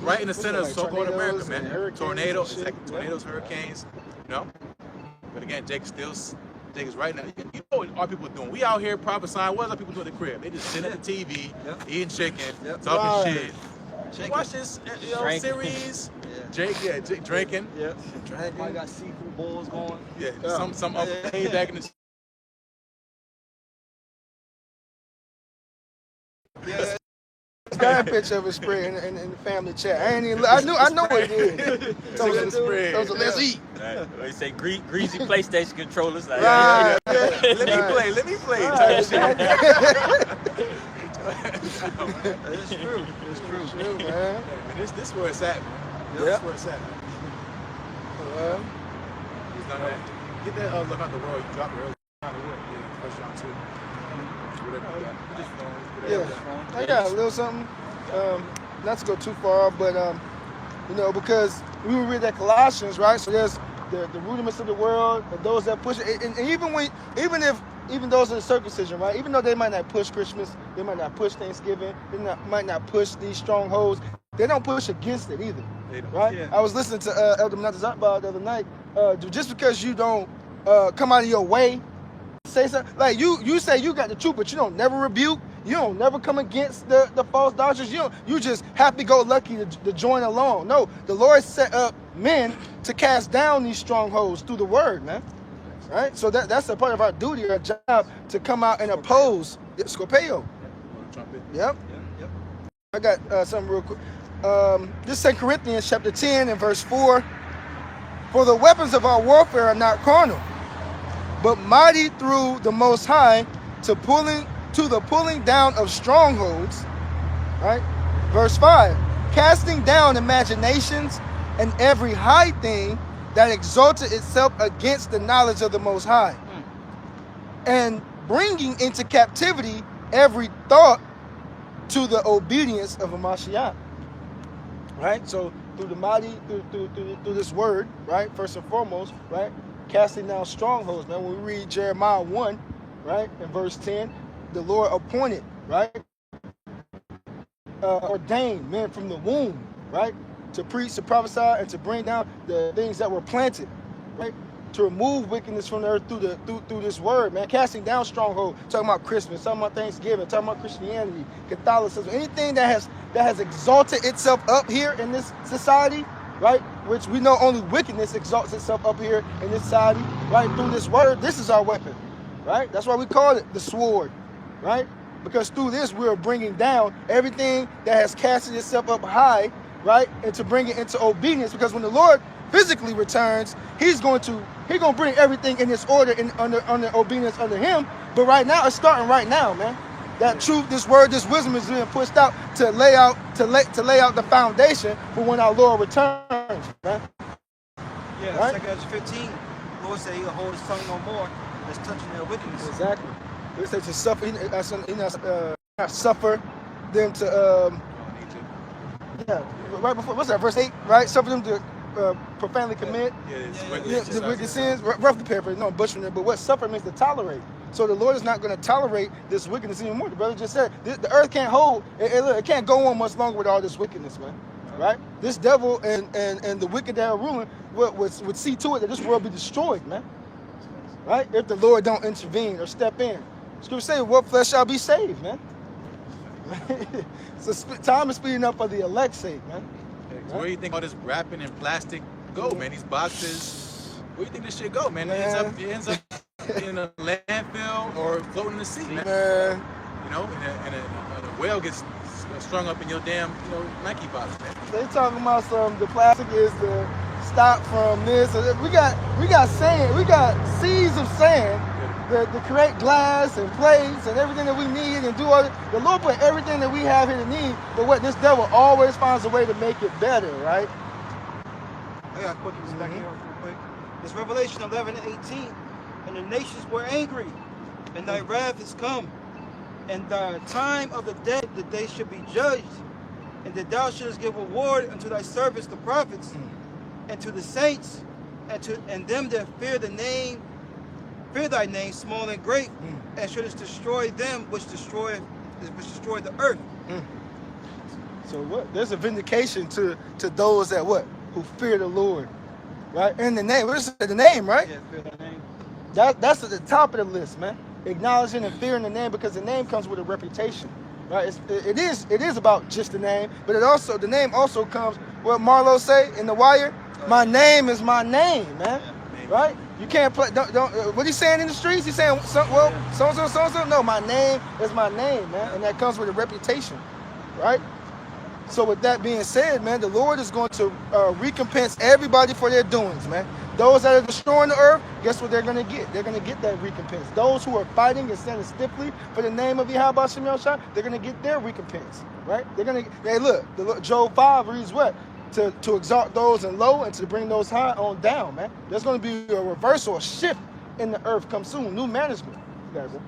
Right in the center of so-called America, man. Tornadoes, hurricanes, you know. But again, Jake is right now. You know what our people are doing? We out here prophesying. What are our people doing at the crib? They just sitting at the TV, eating chicken, talking shit. Watch this series. Jake drinking. Yeah. I got seafood bowls going. Yeah. Some update back in the. Yeah. Got a picture of a spread in the family chat. I know it is. Let's eat. Right. They say greasy PlayStation controllers. Like, right. Let me play. Right. It's true, man. This is where it's at, man. This is where it's at. Get that look out the world. You dropped it earlier. First round too. Whatever you got. Just phones, Yeah, whatever. I got a little something. Not to go too far, but you know, because we would read that Colossians, right? So there's the rudiments of the world, and those that push it, and even those in the circumcision, right? Even though they might not push Christmas, they might not push Thanksgiving, might not push these strongholds. They don't push against it either, right? Yeah. I was listening to Elder Menazatba the other night. Just because you don't come out of your way, say something like you say you got the truth, but you don't never rebuke. You don't never come against the false doctrines. You just happy-go-lucky to join along. No, the Lord set up men to cast down these strongholds through the word, man. Right? So that's a part of our duty, our job, to come out and oppose Scorpio. Trumpet. Yep. I got something real quick. This is 2 Corinthians chapter 10 and verse 4. For the weapons of our warfare are not carnal, but mighty through the Most High to the pulling down of strongholds. Right? Verse 5. Casting down imaginations and every high thing that exalted itself against the knowledge of the Most High, and bringing into captivity every thought to the obedience of a Mashiach. Right? So through the mighty, through this word, right? First and foremost, right? Casting down strongholds. Now, when we read Jeremiah 1, right, in verse 10, the Lord appointed, right? Ordained men from the womb, right? To preach, to prophesy, and to bring down the things that were planted, right? To remove wickedness from the earth through this word, man. Casting down stronghold. Talking about Christmas, talking about Thanksgiving, talking about Christianity, Catholicism, anything that has exalted itself up here in this society, right? Which we know only wickedness exalts itself up here in this society, right? Through this word, this is our weapon, right? That's why we call it the sword, right? Because through this we're bringing down everything that has casted itself up high, right? And to bring it into obedience, because when the Lord physically returns, he's going to bring everything in this order and under obedience under him. But right now, it's starting right now, man. That truth, this word, this wisdom is being pushed out to lay out the foundation for when our Lord returns, man. Yeah, Right? 2 Corinthians 15, the Lord said he'll hold his tongue no more that's touching their wickedness. Exactly. He said to suffer, not suffer them to yeah, right before, what's that, verse 8, right? Suffer them to profanely commit the wicked sins. Roughly paraphrase, no, butchering it, but what suffer means to tolerate. So the Lord is not going to tolerate this wickedness anymore. The brother just said, the earth can't hold, it can't go on much longer with all this wickedness, man. Right? This devil and the wicked that are ruling would see to it that this world be destroyed, man. Right? If the Lord don't intervene or step in. Scripture say, what flesh shall be saved, man? So time is speeding up for the elect's sake, man. So where do you think all this wrapping and plastic go, man? These boxes, where do you think this shit go, man? It ends up in a landfill or floating in the sea, man. You know, and a whale gets strung up in your damn, Nike box, man. They talking about the plastic is the stop from this. We got sand, we got seas of sand to create glass and plates and everything that we need and do all the Lord put everything that we have here to need, but what this devil always finds a way to make it better, right? I got quick back here real quick. It's Revelation 11 and 18. And the nations were angry, and thy wrath is come, and the time of the dead that they should be judged, and that thou shouldest give reward unto thy servants the prophets, and to the saints, and them that fear thy name, small and great, and shouldest destroy them which destroy the earth. So what? There's a vindication to those that who fear the Lord, right? In the name. What is the name, right? Yeah, fear thy name. That's at the top of the list, man. Acknowledging and fearing the name, because the name comes with a reputation, right? It is about just the name, but the name also comes. What Marlo say in The Wire? My name is my name, man. Right? You can't play. Don't. What he's saying in the streets? He's saying, so and so. No, my name is my name, man, and that comes with a reputation, right? So with that being said, man, the Lord is going to recompense everybody for their doings, man. Those that are destroying the earth, guess what they're going to get? They're going to get that recompense. Those who are fighting and standing stiffly for the name of Yahweh Shem Yahshua, they're going to get their recompense, right? They're going to. Hey, look, Job 5 reads what? To exalt those in low and to bring those high on down, man. There's going to be a reversal, a shift in the earth come soon. New management. You got it, bro.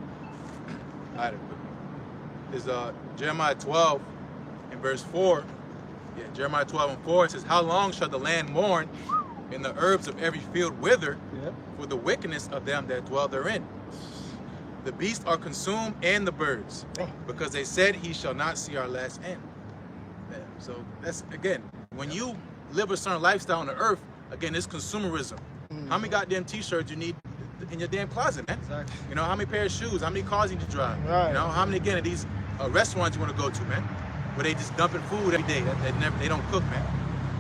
Adequate. There's Jeremiah 12 and verse 4. Yeah, Jeremiah 12 and 4, it says, how long shall the land mourn, and the herbs of every field wither, for the wickedness of them that dwell therein? The beasts are consumed and the birds, because they said, he shall not see our last end. Yeah, so that's, again, when you live a certain lifestyle on the earth, again, it's consumerism. How many goddamn t-shirts you need in your damn closet, man? Exactly. You know, how many pair of shoes, how many cars you need to drive? Right. You know, how many, again, of these restaurants you want to go to, man? Where they just dumping food every day. They don't cook, man.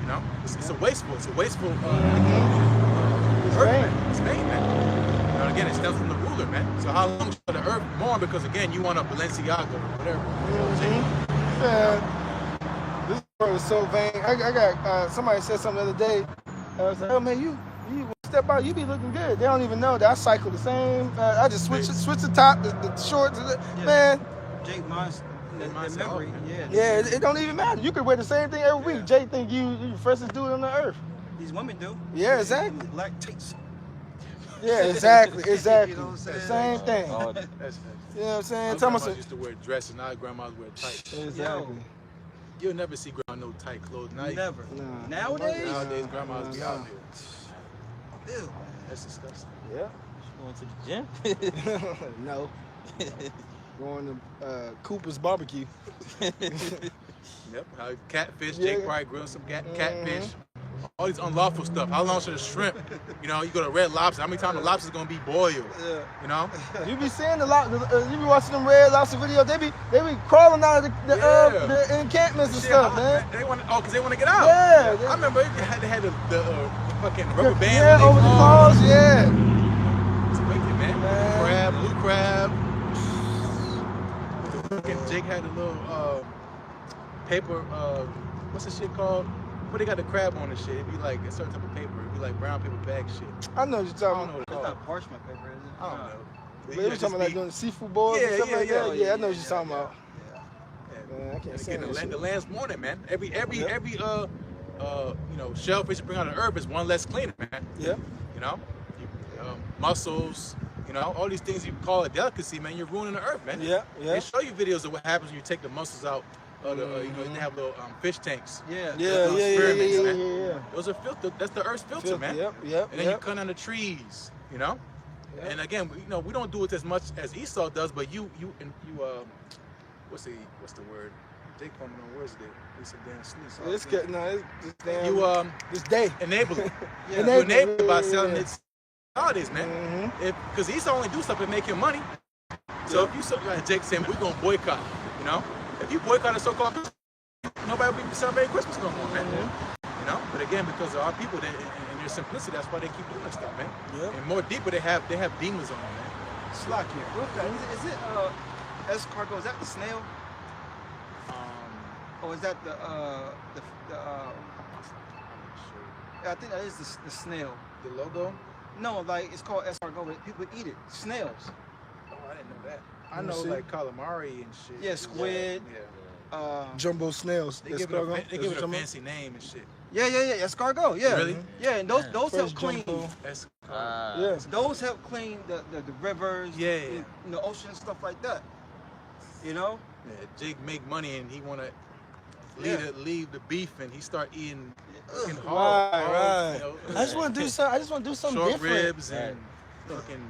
You know, it's a wasteful. It's a wasteful. Earth, man. It's vain, man. You know, again, it stems from the ruler, man. So how long shall the earth mourn? Because again, you want a Balenciaga or whatever. You know what I'm saying? Man, this world is so vain. I got somebody said something the other day. I was like, oh man, you step out, you be looking good. They don't even know that I cycle the same. I just switch the top, the shorts, man. Jake Mons, the memory. Yeah, it don't even matter. You could wear the same thing every week. Jay think you the freshest dude on the earth. These women do. Yeah, exactly. Lactates. Yeah, exactly. You know what I'm saying? Same thing. That's You know what I'm saying? my grandma used to wear dresses. Now grandmas wear tights. Exactly. You'll never see grandma no tight clothes. Now Never. Nah. Nowadays grandmas be out there. Ew. That's disgusting. Yeah. Going to the gym? No. Going to Cooper's barbecue. Yep. Catfish. Jake probably grilled some catfish. All these unlawful stuff. How long should a shrimp? You know, you go to Red Lobster. How many times the lobster's gonna be boiled? Yeah. You know. You be seeing you be watching them Red Lobster videos. They be crawling out of the encampments and stuff, man. They want because they want to get out. Yeah. I remember they had the fucking rubber band. Yeah, over the claws. Yeah. It's wicked, man. Blue crab. Jake had a little paper. What's the shit called? What they got the crab on and shit? It'd be like a certain type of paper. It'd be like brown paper bag shit. I know what you're talking about. It's not parchment paper, is it? I don't know. But you talking about like doing the seafood boils and stuff like that? Yeah, I know what you're talking about. Man, I can't say that shit. The land's mourning, man. Every shellfish you bring out of the earth is one less cleaner, man. Yeah. You know, mussels. You know, all these things you call a delicacy, man. You're ruining the earth, man. Yeah. They show you videos of what happens when you take the mussels out. You know, they have little fish tanks. Yeah. Those are filter. That's the earth's filter, man. Yep. And then you cut down the trees, you know. Yep. And again, we don't do it as much as Esau does, but you what's the word? Jake Coleman on words today. He's some damn sleep. It's damn. You this day enable it. Yeah. You enable it by selling it nowadays, man. Because Esau only do stuff to make him money. So if you like Jake saying we're gonna boycott, you know. If you boycott a so-called, nobody will be celebrating Christmas no more, man. You know, but again, because of our people and their simplicity, that's why they keep doing that stuff, man. And more deeper, they have demons on them, man. Slack here. Is it escargot? Is that the snail? Or is that the yeah, I think that is the snail. The logo? No, like it's called escargot, but people eat it. Snails. Oh, I didn't know that. I know like calamari and shit. Yeah, squid. Yeah. Jumbo snails. They give it a fancy name and shit. Yeah. Escargot. Yeah. Really? Yeah, and those help clean. Yeah. Those help clean the rivers. Yeah. The ocean and stuff like that. You know. Yeah. Jake make money and he wanna leave the beef and he start eating hard. Right. You know, I just want to do something. Something short different. ribs and fucking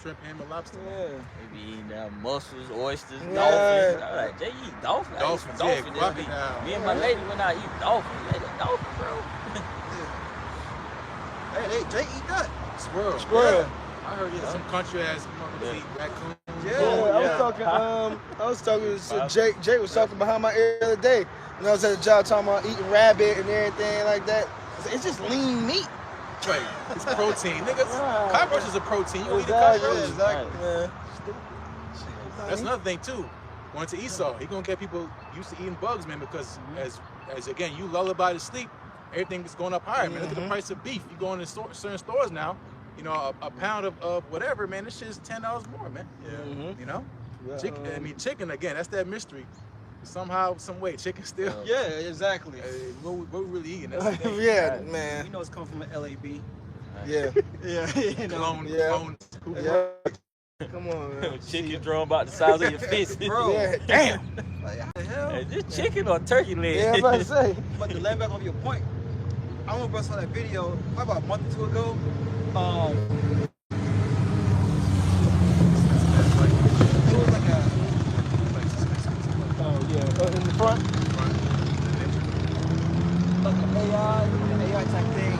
shrimp, ham, and lobster. Yeah. Maybe eating mussels, oysters, Yeah. dolphins. I was like, Jay, you eat dolphins? Dolphins, crocodile. Me and my lady went out eat dolphins. Like, dolphin, bro. Hey, Jay eat that. Squirrel. Squirrel. I heard some country ass motherfuckers eat raccoon. I was talking to Jake. Jake was talking behind my ear the other day. When I was at the job talking about eating rabbit and everything like that. I said, it's just lean meat. Right. It's protein. Niggas, cockroaches are protein. You eat a Exactly. cockroach. Exactly. Man. That's another thing too. Going to Esau, he gonna get people used to eating bugs, man, because as again, you lullaby to sleep, everything is going up higher, man. Look at the price of beef. You go in certain stores now, you know, a pound of whatever, man, this shit's $10 more, man. Yeah. You know? Yeah. Chicken again, that's that mystery. Somehow, some way, chicken still. Yeah, exactly. What we really eating? That's the thing. Yeah, man. You know it's coming from an LAB. Yeah. Yeah. You know. Clone. Yeah. Come on, man. Chicken drum about the size of your fist. Bro. Yeah, damn. Like, how the hell? Is this chicken or turkey leg? Yeah, I'm about to say. But to land back on your point, I don't know if I saw that video probably about a month or two ago. It was like a Oh, yeah. In the front? an AI type thing,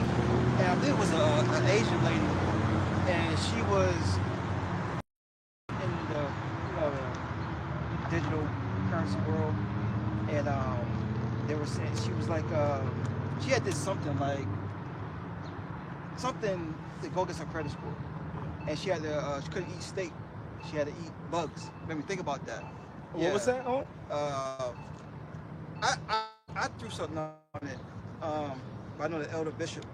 and I think it was an Asian lady, and she was in the digital currency world, and they were saying she was like she had this something to go against her credit score, and she had to she couldn't eat steak, she had to eat bugs. Made me think about that. What was that on? I threw something on it. I know the elder bishop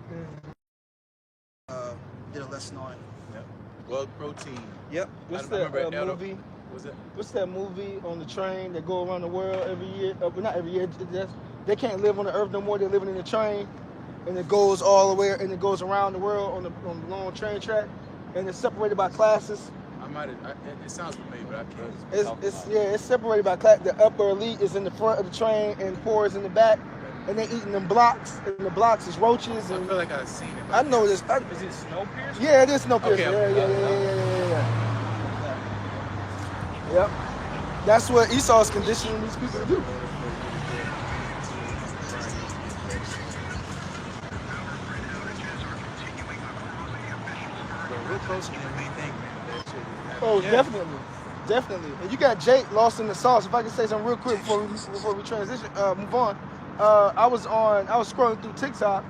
did a lesson on it. Yep. Bug protein. Yep. What's I remember that Elder- movie? Was it? What's that movie on the train that go around the world every year? Well, not every year. They can't live on the earth no more. They're living in the train, and it goes all the way, and it goes around the world on the long train track, and it's separated by classes. I might have. It sounds familiar, but I can't. It's separated by class. The upper elite is in the front of the train, and poor is in the back, and they eating them blocks, and the blocks is roaches. I And feel like I've seen it. I know this. Is it Snowpiercer? Yeah, it is Snowpiercer. Okay, Yeah. Yep. That's what Esau is conditioning these people to do. But we're closer than we think, man. That shit is happening. Oh, Yeah. definitely. And you got Jake lost in the sauce. If I can say something real quick before we transition, move on. I was scrolling through TikTok,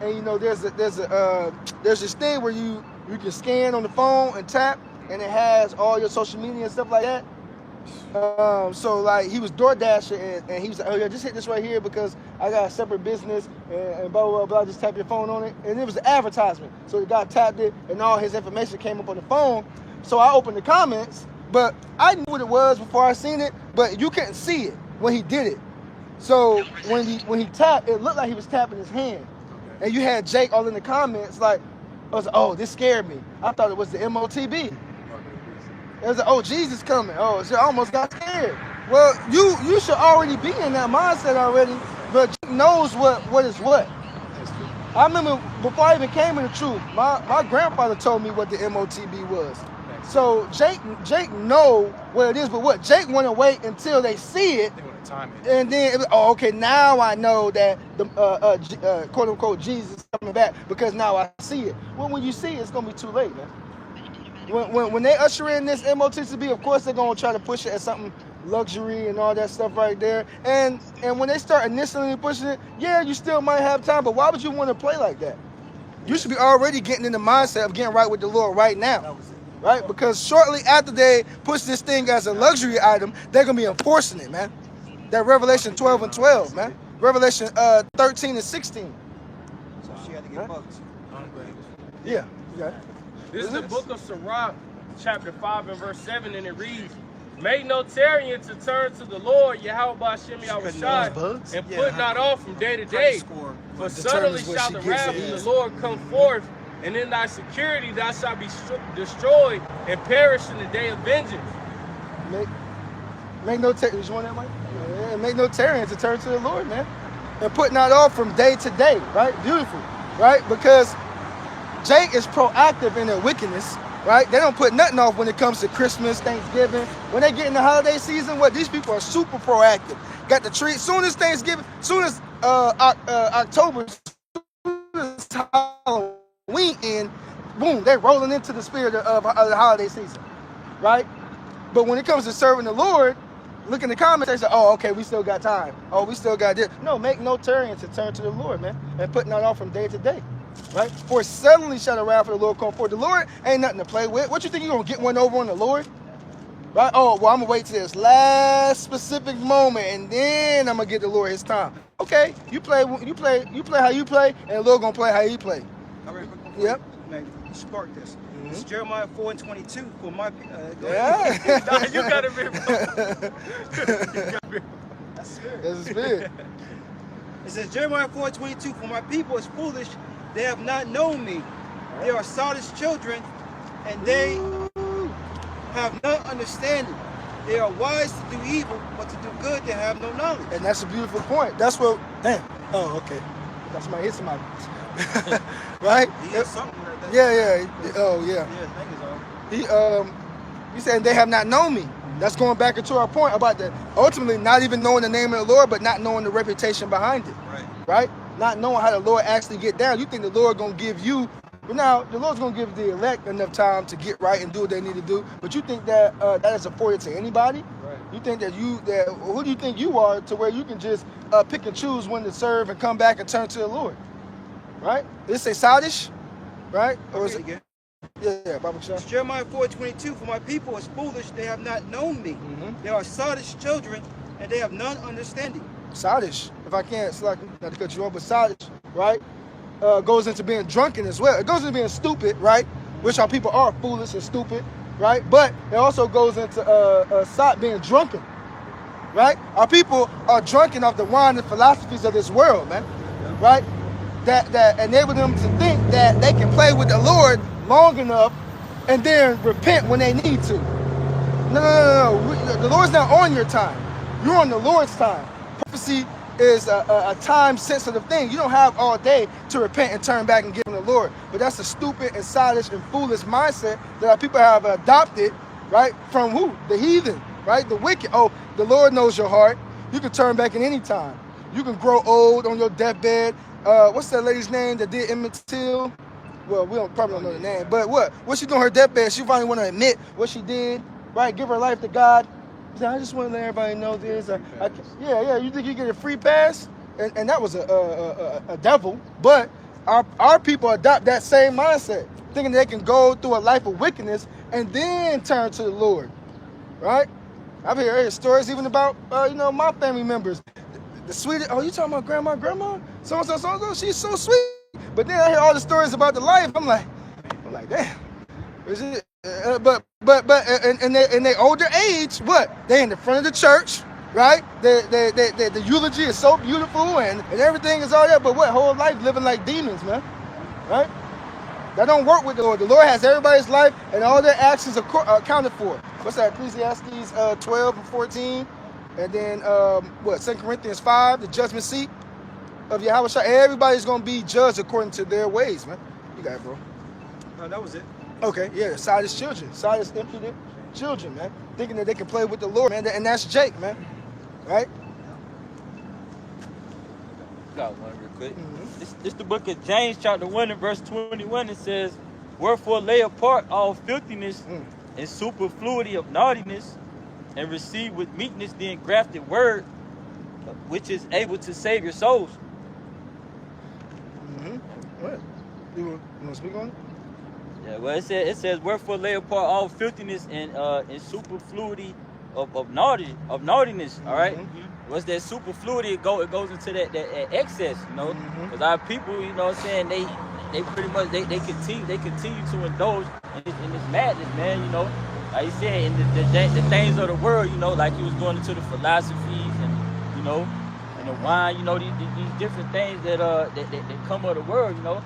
and you know, there's this thing where you can scan on the phone and tap, and it has all your social media and stuff like that. So like he was door dashing, and he was like, oh yeah, just hit this right here because I got a separate business and blah blah blah. Just tap your phone on it, and it was an advertisement. So the guy tapped it, and all his information came up on the phone. So I opened the comments, but I knew what it was before I seen it, but you couldn't see it when he did it. So when he tapped, it looked like he was tapping his hand, and you had Jake all in the comments like, I was like, oh, this scared me. I thought it was the MOTB. It was like, oh, Jesus coming. Oh, so I almost got scared. Well, you should already be in that mindset already, but Jake knows what is what. I remember before I even came into truth, my grandfather told me what the MOTB was. So Jake know what it is, but what Jake want to wait until they see it, They want to time it. and then okay, now I know that the quote unquote Jesus is coming back because now I see it. Well, when you see it, it's gonna be too late, man. When they usher in this MOTCB, of course they're gonna try to push it as something luxury and all that stuff right there. And when they start initially pushing it, yeah, you still might have time, but why would you want to play like that? You should be already getting in the mindset of getting right with the Lord right now. Right? Because shortly after they push this thing as a luxury item, they're gonna be enforcing it, man. That Revelation 12 and 12, man. Revelation 13 and 16. So she had to get bugs. Yeah. Yeah. This is the book of Sirach, chapter 5 and verse 7, and it reads, make no tarrying to turn to the Lord, Yahweh Ba'Shem Yahushai, and put not off from day to day. For suddenly shall the wrath of the Lord come forth, and in thy security thou shalt be destroyed and perish in the day of vengeance. Make no tarrying. You want that, Mike? Yeah, make no tarrying to turn to the Lord, man. And put not off from day to day, right? Beautiful, right? Because Jake is proactive in their wickedness, right? They don't put nothing off when it comes to Christmas, Thanksgiving. When they get in the holiday season, these people are super proactive. Got the tree. Soon as Thanksgiving, soon as October, soon as Halloween in, boom, they're rolling into the spirit of the holiday season, right? But when it comes to serving the Lord, look in the comments, they say, oh, okay, we still got time. Oh, we still got this. No, make no tarrying to turn to the Lord, man, and put not off from day to day. Right? For suddenly shall the wrath of the Lord come forth. The Lord ain't nothing to play with. What you think, you gonna get one over on the Lord? Right? Oh, well, I'm gonna wait till this last specific moment, and then I'm gonna give the Lord his time. Okay, you play how you play, and the Lord gonna play how he play. All right, Yep. Man, you sparked this. It's Jeremiah 4 and 22 for my. Yeah. Nah, you gotta be. That's spirit. That's the spirit. It says Jeremiah 4 and 22, for my people is foolish. They have not known me. They are sottish children, and they have no understanding. They are wise to do evil, but to do good they have no knowledge. And that's a beautiful point. That's what. Damn. Oh, okay. That's somebody hit somebody. Right? He is something like that. Yeah. Oh, yeah. He said they have not known me. That's going back into our point about the ultimately not even knowing the name of the Lord, but not knowing the reputation behind it. Right? Not knowing how the Lord actually get down. You think the Lord gonna give you? Well, now the Lord's gonna give the elect enough time to get right and do what they need to do. But you think that that is afforded to anybody? Right. You think that who do you think you are to where you can just pick and choose when to serve and come back and turn to the Lord? Right? Did it say Sadish? Right? Or is it again? Yeah, Bible Shah. Jeremiah 4:22, for my people is foolish, they have not known me. They are sottish children, and they have none understanding. Sadish, if I can't, it's like, not to cut you off, but Sadish, right, goes into being drunken as well. It goes into being stupid, right, which our people are foolish and stupid, right, but it also goes into Sot being drunken, right? Our people are drunken off the wine and philosophies of this world, man, right? That enable them to think that they can play with the Lord long enough and then repent when they need to. No. The Lord's not on your time. You're on the Lord's time. Prophecy is a time-sensitive thing. You don't have all day to repent and turn back and give him the Lord. But that's a stupid and childish and foolish mindset that our people have adopted, right? From who? The heathen, right? The wicked. Oh, the Lord knows your heart. You can turn back at any time. You can grow old on your deathbed. What's that lady's name that did Emmett Till? Well, we probably don't know the name, but what she doing on her deathbed? She finally want to admit what she did, right? Give her life to God. She said, I just want to let everybody know this. Yeah. You think you get a free pass? And that was a devil. But our people adopt that same mindset, thinking they can go through a life of wickedness and then turn to the Lord, right? I've heard stories even about my family members. The sweetest. Oh, you talking about grandma? So and so. She's so sweet. But then I hear all the stories about the life. I'm like, damn. Is it? But in their older age, what? They in the front of the church, right? The eulogy is so beautiful and everything is all that. But what? Whole life living like demons, man. Right? That don't work with the Lord. The Lord has everybody's life and all their actions accounted for. What's that? Ecclesiastes 12 and 14. And then 2 Corinthians 5, the judgment seat of Yahweh. Everybody's gonna be judged according to their ways, man. You got it, bro. That was it. Okay, yeah, Sadish children, Sadish impudent children, man, thinking that they can play with the Lord, man, and that's Jake, man, right? Got one real quick. This the book of James, chapter 1 and verse 21. It says, "Wherefore lay apart all filthiness and superfluity of naughtiness, and receive with meekness the engrafted word, which is able to save your souls." What? You want to speak on it? Yeah, well, it says, "Wherefore lay apart all filthiness and superfluity of naughtiness." All right. What's that superfluity? It goes into that excess, you know, because our people, you know what I'm saying, they pretty much they continue to indulge in this madness, man, you know. Like you said, in the things of the world, you know, like he was going into the philosophies and, you know, and the wine, you know, these different things that come of the world, you know.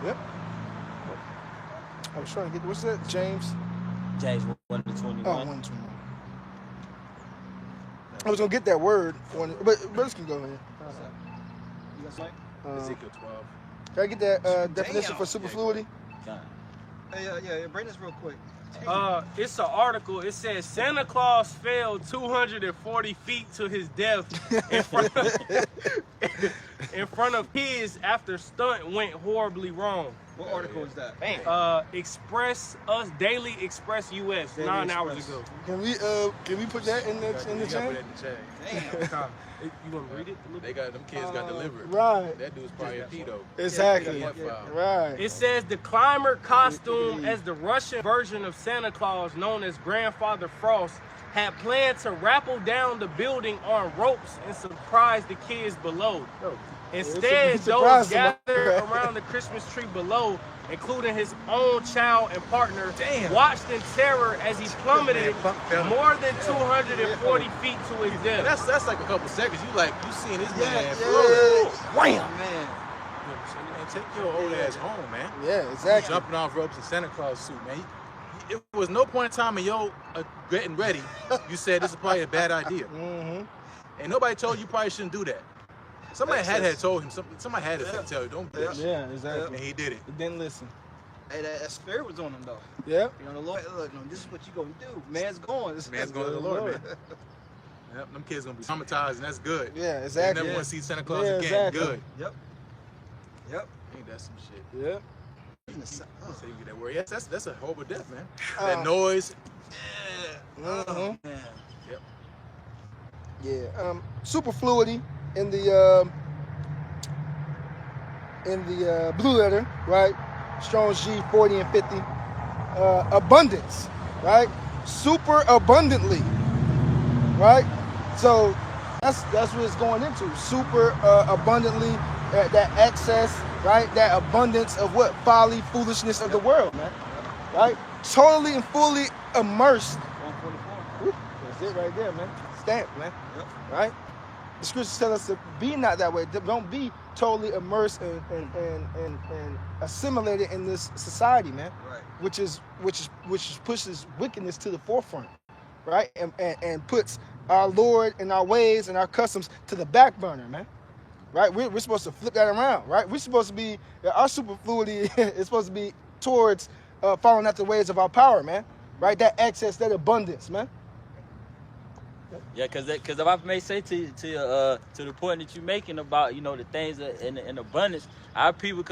Yep. I was trying to get, what's that? James 1 to 21. Oh, 1 to 21. I was gonna get that word, but let's keep going here. You got something? Ezekiel 12. Can I get that definition for superfluity? Yeah, bring this real quick. It's an article. It says Santa Claus fell 240 feet to his death in front of his after stunt went horribly wrong. What article is that? Daily Express US, Daily 9 Express. hours ago. Can we put that in the You gotta chat? put that in the chat. Damn. You want to read it? They got them kids got delivered. Right. That dude's probably a pedo. Exactly. Yeah. Right. It says the climber costume as the Russian version of Santa Claus, known as Grandfather Frost, had planned to rappel down the building on ropes and surprise the kids below. Instead, those gathered around the Christmas tree below, including his own child and partner, watched in terror as he plummeted more than 240 feet to his death. That's like a couple seconds. You seeing this man Wham! Man. Take your old ass home, man. Yeah, exactly. Jumping off ropes in Santa Claus suit, man. it was no point in time in your getting ready, you said this is probably a bad idea. And nobody told you probably shouldn't do that. Somebody had told him. Somebody had to tell you, don't do that. Yeah, exactly. And he did it. He didn't listen. Hey, that spirit was on him though. Yeah. You know, the Lord, look, no, this is what you gonna do. Man's going. Man's going to the Lord, man. Yep, them kids gonna be traumatized, and that's good. Yeah, exactly. They never want to see Santa Claus again. Exactly. Good. Yep. Ain't that some shit? Yeah. So you get that word. Yes, that's a horrible death, man. That noise. Man. Yep. Yeah. Superfluity in the blue letter, right? Strong's G 40 and 50. Abundance, right? Super abundantly, right? So that's what it's going into. Super abundantly, that excess, right? That abundance of what? Folly, foolishness of the world, man. Right? Totally and fully immersed. 144. That's it right there, man. Stamp, man. Yep. Right? The scriptures tell us to be not that way. Don't be totally immersed and assimilated in this society, man. Right. Which pushes wickedness to the forefront, right? And puts our Lord and our ways and our customs to the back burner, man. Right? We're supposed to flip that around, right? We're supposed to be, our superfluity is supposed to be towards following after the ways of our power, man. Right? That excess, that abundance, man. Yeah, because if I may say to the point that you're making about, you know, the things in abundance, our people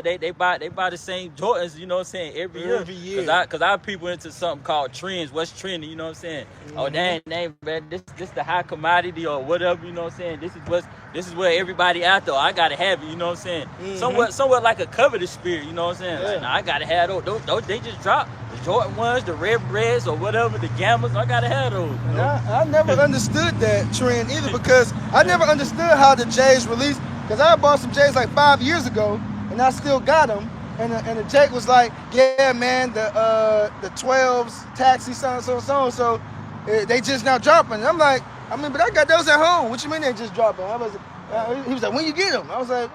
they buy the same Jordans, you know what I'm saying, every year. Because our people into something called trends. What's trending, you know what I'm saying? Oh, dang, man, this the high commodity or whatever, you know what I'm saying? This is where everybody out there. I gotta have it, you know what I'm saying? Somewhat like a covetous spirit, you know what I'm saying? Like, nah, I gotta have those. They just drop the Jordan ones, the red reds or whatever, the gammas. I gotta have those. You know? I never understood that trend either, because I never understood how the J's released. Because I bought some J's like 5 years ago, and I still got them. And the Jake was like, yeah, man, the 12s, taxi, so they just now dropping. And I'm like, but I got those at home. What you mean they just dropping? He was like, when you get them? I was like,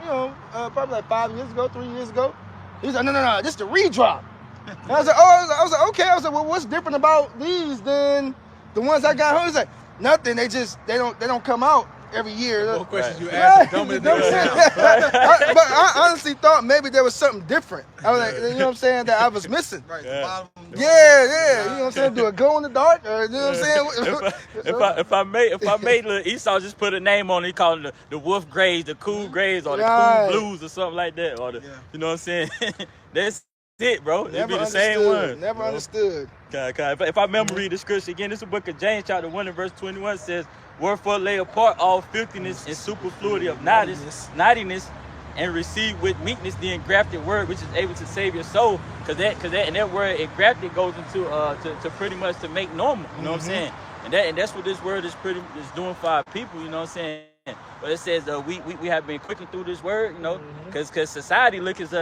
probably like 5 years ago, 3 years ago. He was like, no, this is the redrop. And I was like, I was like, okay. I was like, well, what's different about these than the ones I got home? He's like, nothing. They don't come out every year. The more questions you ask, the dumber they are. But I honestly thought maybe there was something different. I was like, you know what I'm saying, that I was missing. Right. The bottom. Yeah. You know what I'm saying? Do it glow in the dark? Or, you know what I'm saying? If I made little Esau just put a name on it, he called it the Wolf Grays, the Cool Grays, or the Cool Blues, or something like that, or you know what I'm saying? That's it, bro. It'd be the same one. Never understood. If I remember read the scripture again, this is the book of James, chapter 1 and verse 21 says, wherefore lay apart all filthiness and superfluity of naughtiness, and receive with meekness the engrafted word, which is able to save your soul. Because that word engrafted goes into to pretty much to make normal. You know what I'm saying? And that's what this word is doing for our people. You know what I'm saying? But it says we have been quickened through this word, you know, because society look at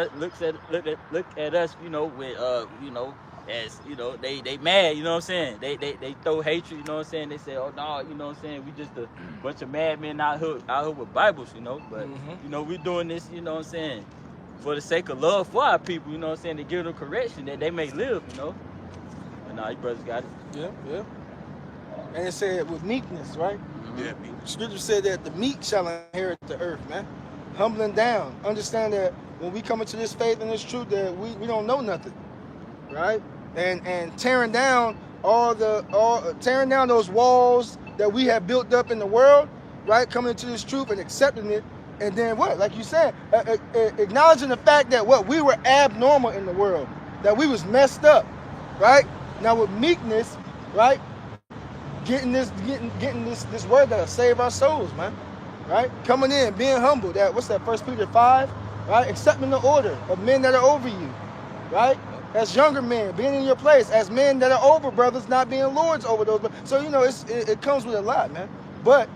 us, you know, with as you know, they mad, you know what I'm saying? They throw hatred, you know what I'm saying? They say, oh no, you know what I'm saying? We just a bunch of madmen out here with Bibles, you know. But you know, we doing this, you know what I'm saying, for the sake of love for our people, you know what I'm saying, to give them correction that they may live, you know. But nah, you brothers got it. Yeah. And it said with meekness, right? Yeah, Scripture said that the meek shall inherit the earth, man. Humbling down. Understand that when we come into this faith and this truth, that we don't know nothing, right? And tearing down tearing down those walls that we have built up in the world, right? Coming into this truth and accepting it, and then what? Like you said, acknowledging the fact that we were abnormal in the world, that we was messed up, right? Now with meekness, right? Getting this word that'll save our souls, man. Right? Coming in, being humble. What's that? 1 Peter 5, right? Accepting the order of men that are over you, right? As younger men, being in your place. As men that are over brothers, not being lords over those. So it comes with a lot, man. But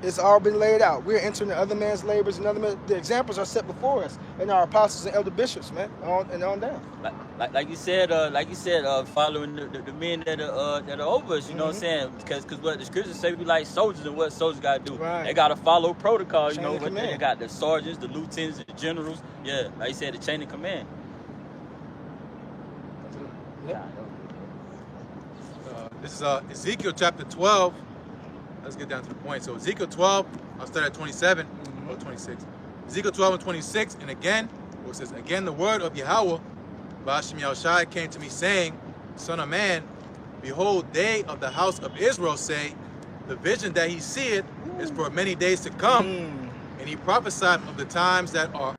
it's all been laid out. We're entering the other man's labors, and the examples are set before us, and our apostles and elder bishops, man, on down. Like you said, following the men that are over us, you know what I'm saying? Because what the scriptures say, we like soldiers, and what soldiers got to do, they got to follow protocol. You know, they got the sergeants, the lieutenants, the generals. Yeah, like you said, the chain of command. Yep. This is Ezekiel chapter 12. Let's get down to the point. So Ezekiel 12, I'll start at 27 or 26. Ezekiel 12 and 26, and again, it says, again the word of Yahweh, Ba'ashem Yahushai, came to me saying, Son of man, behold, they of the house of Israel say, the vision that he seeth is for many days to come. And he prophesied of the times that are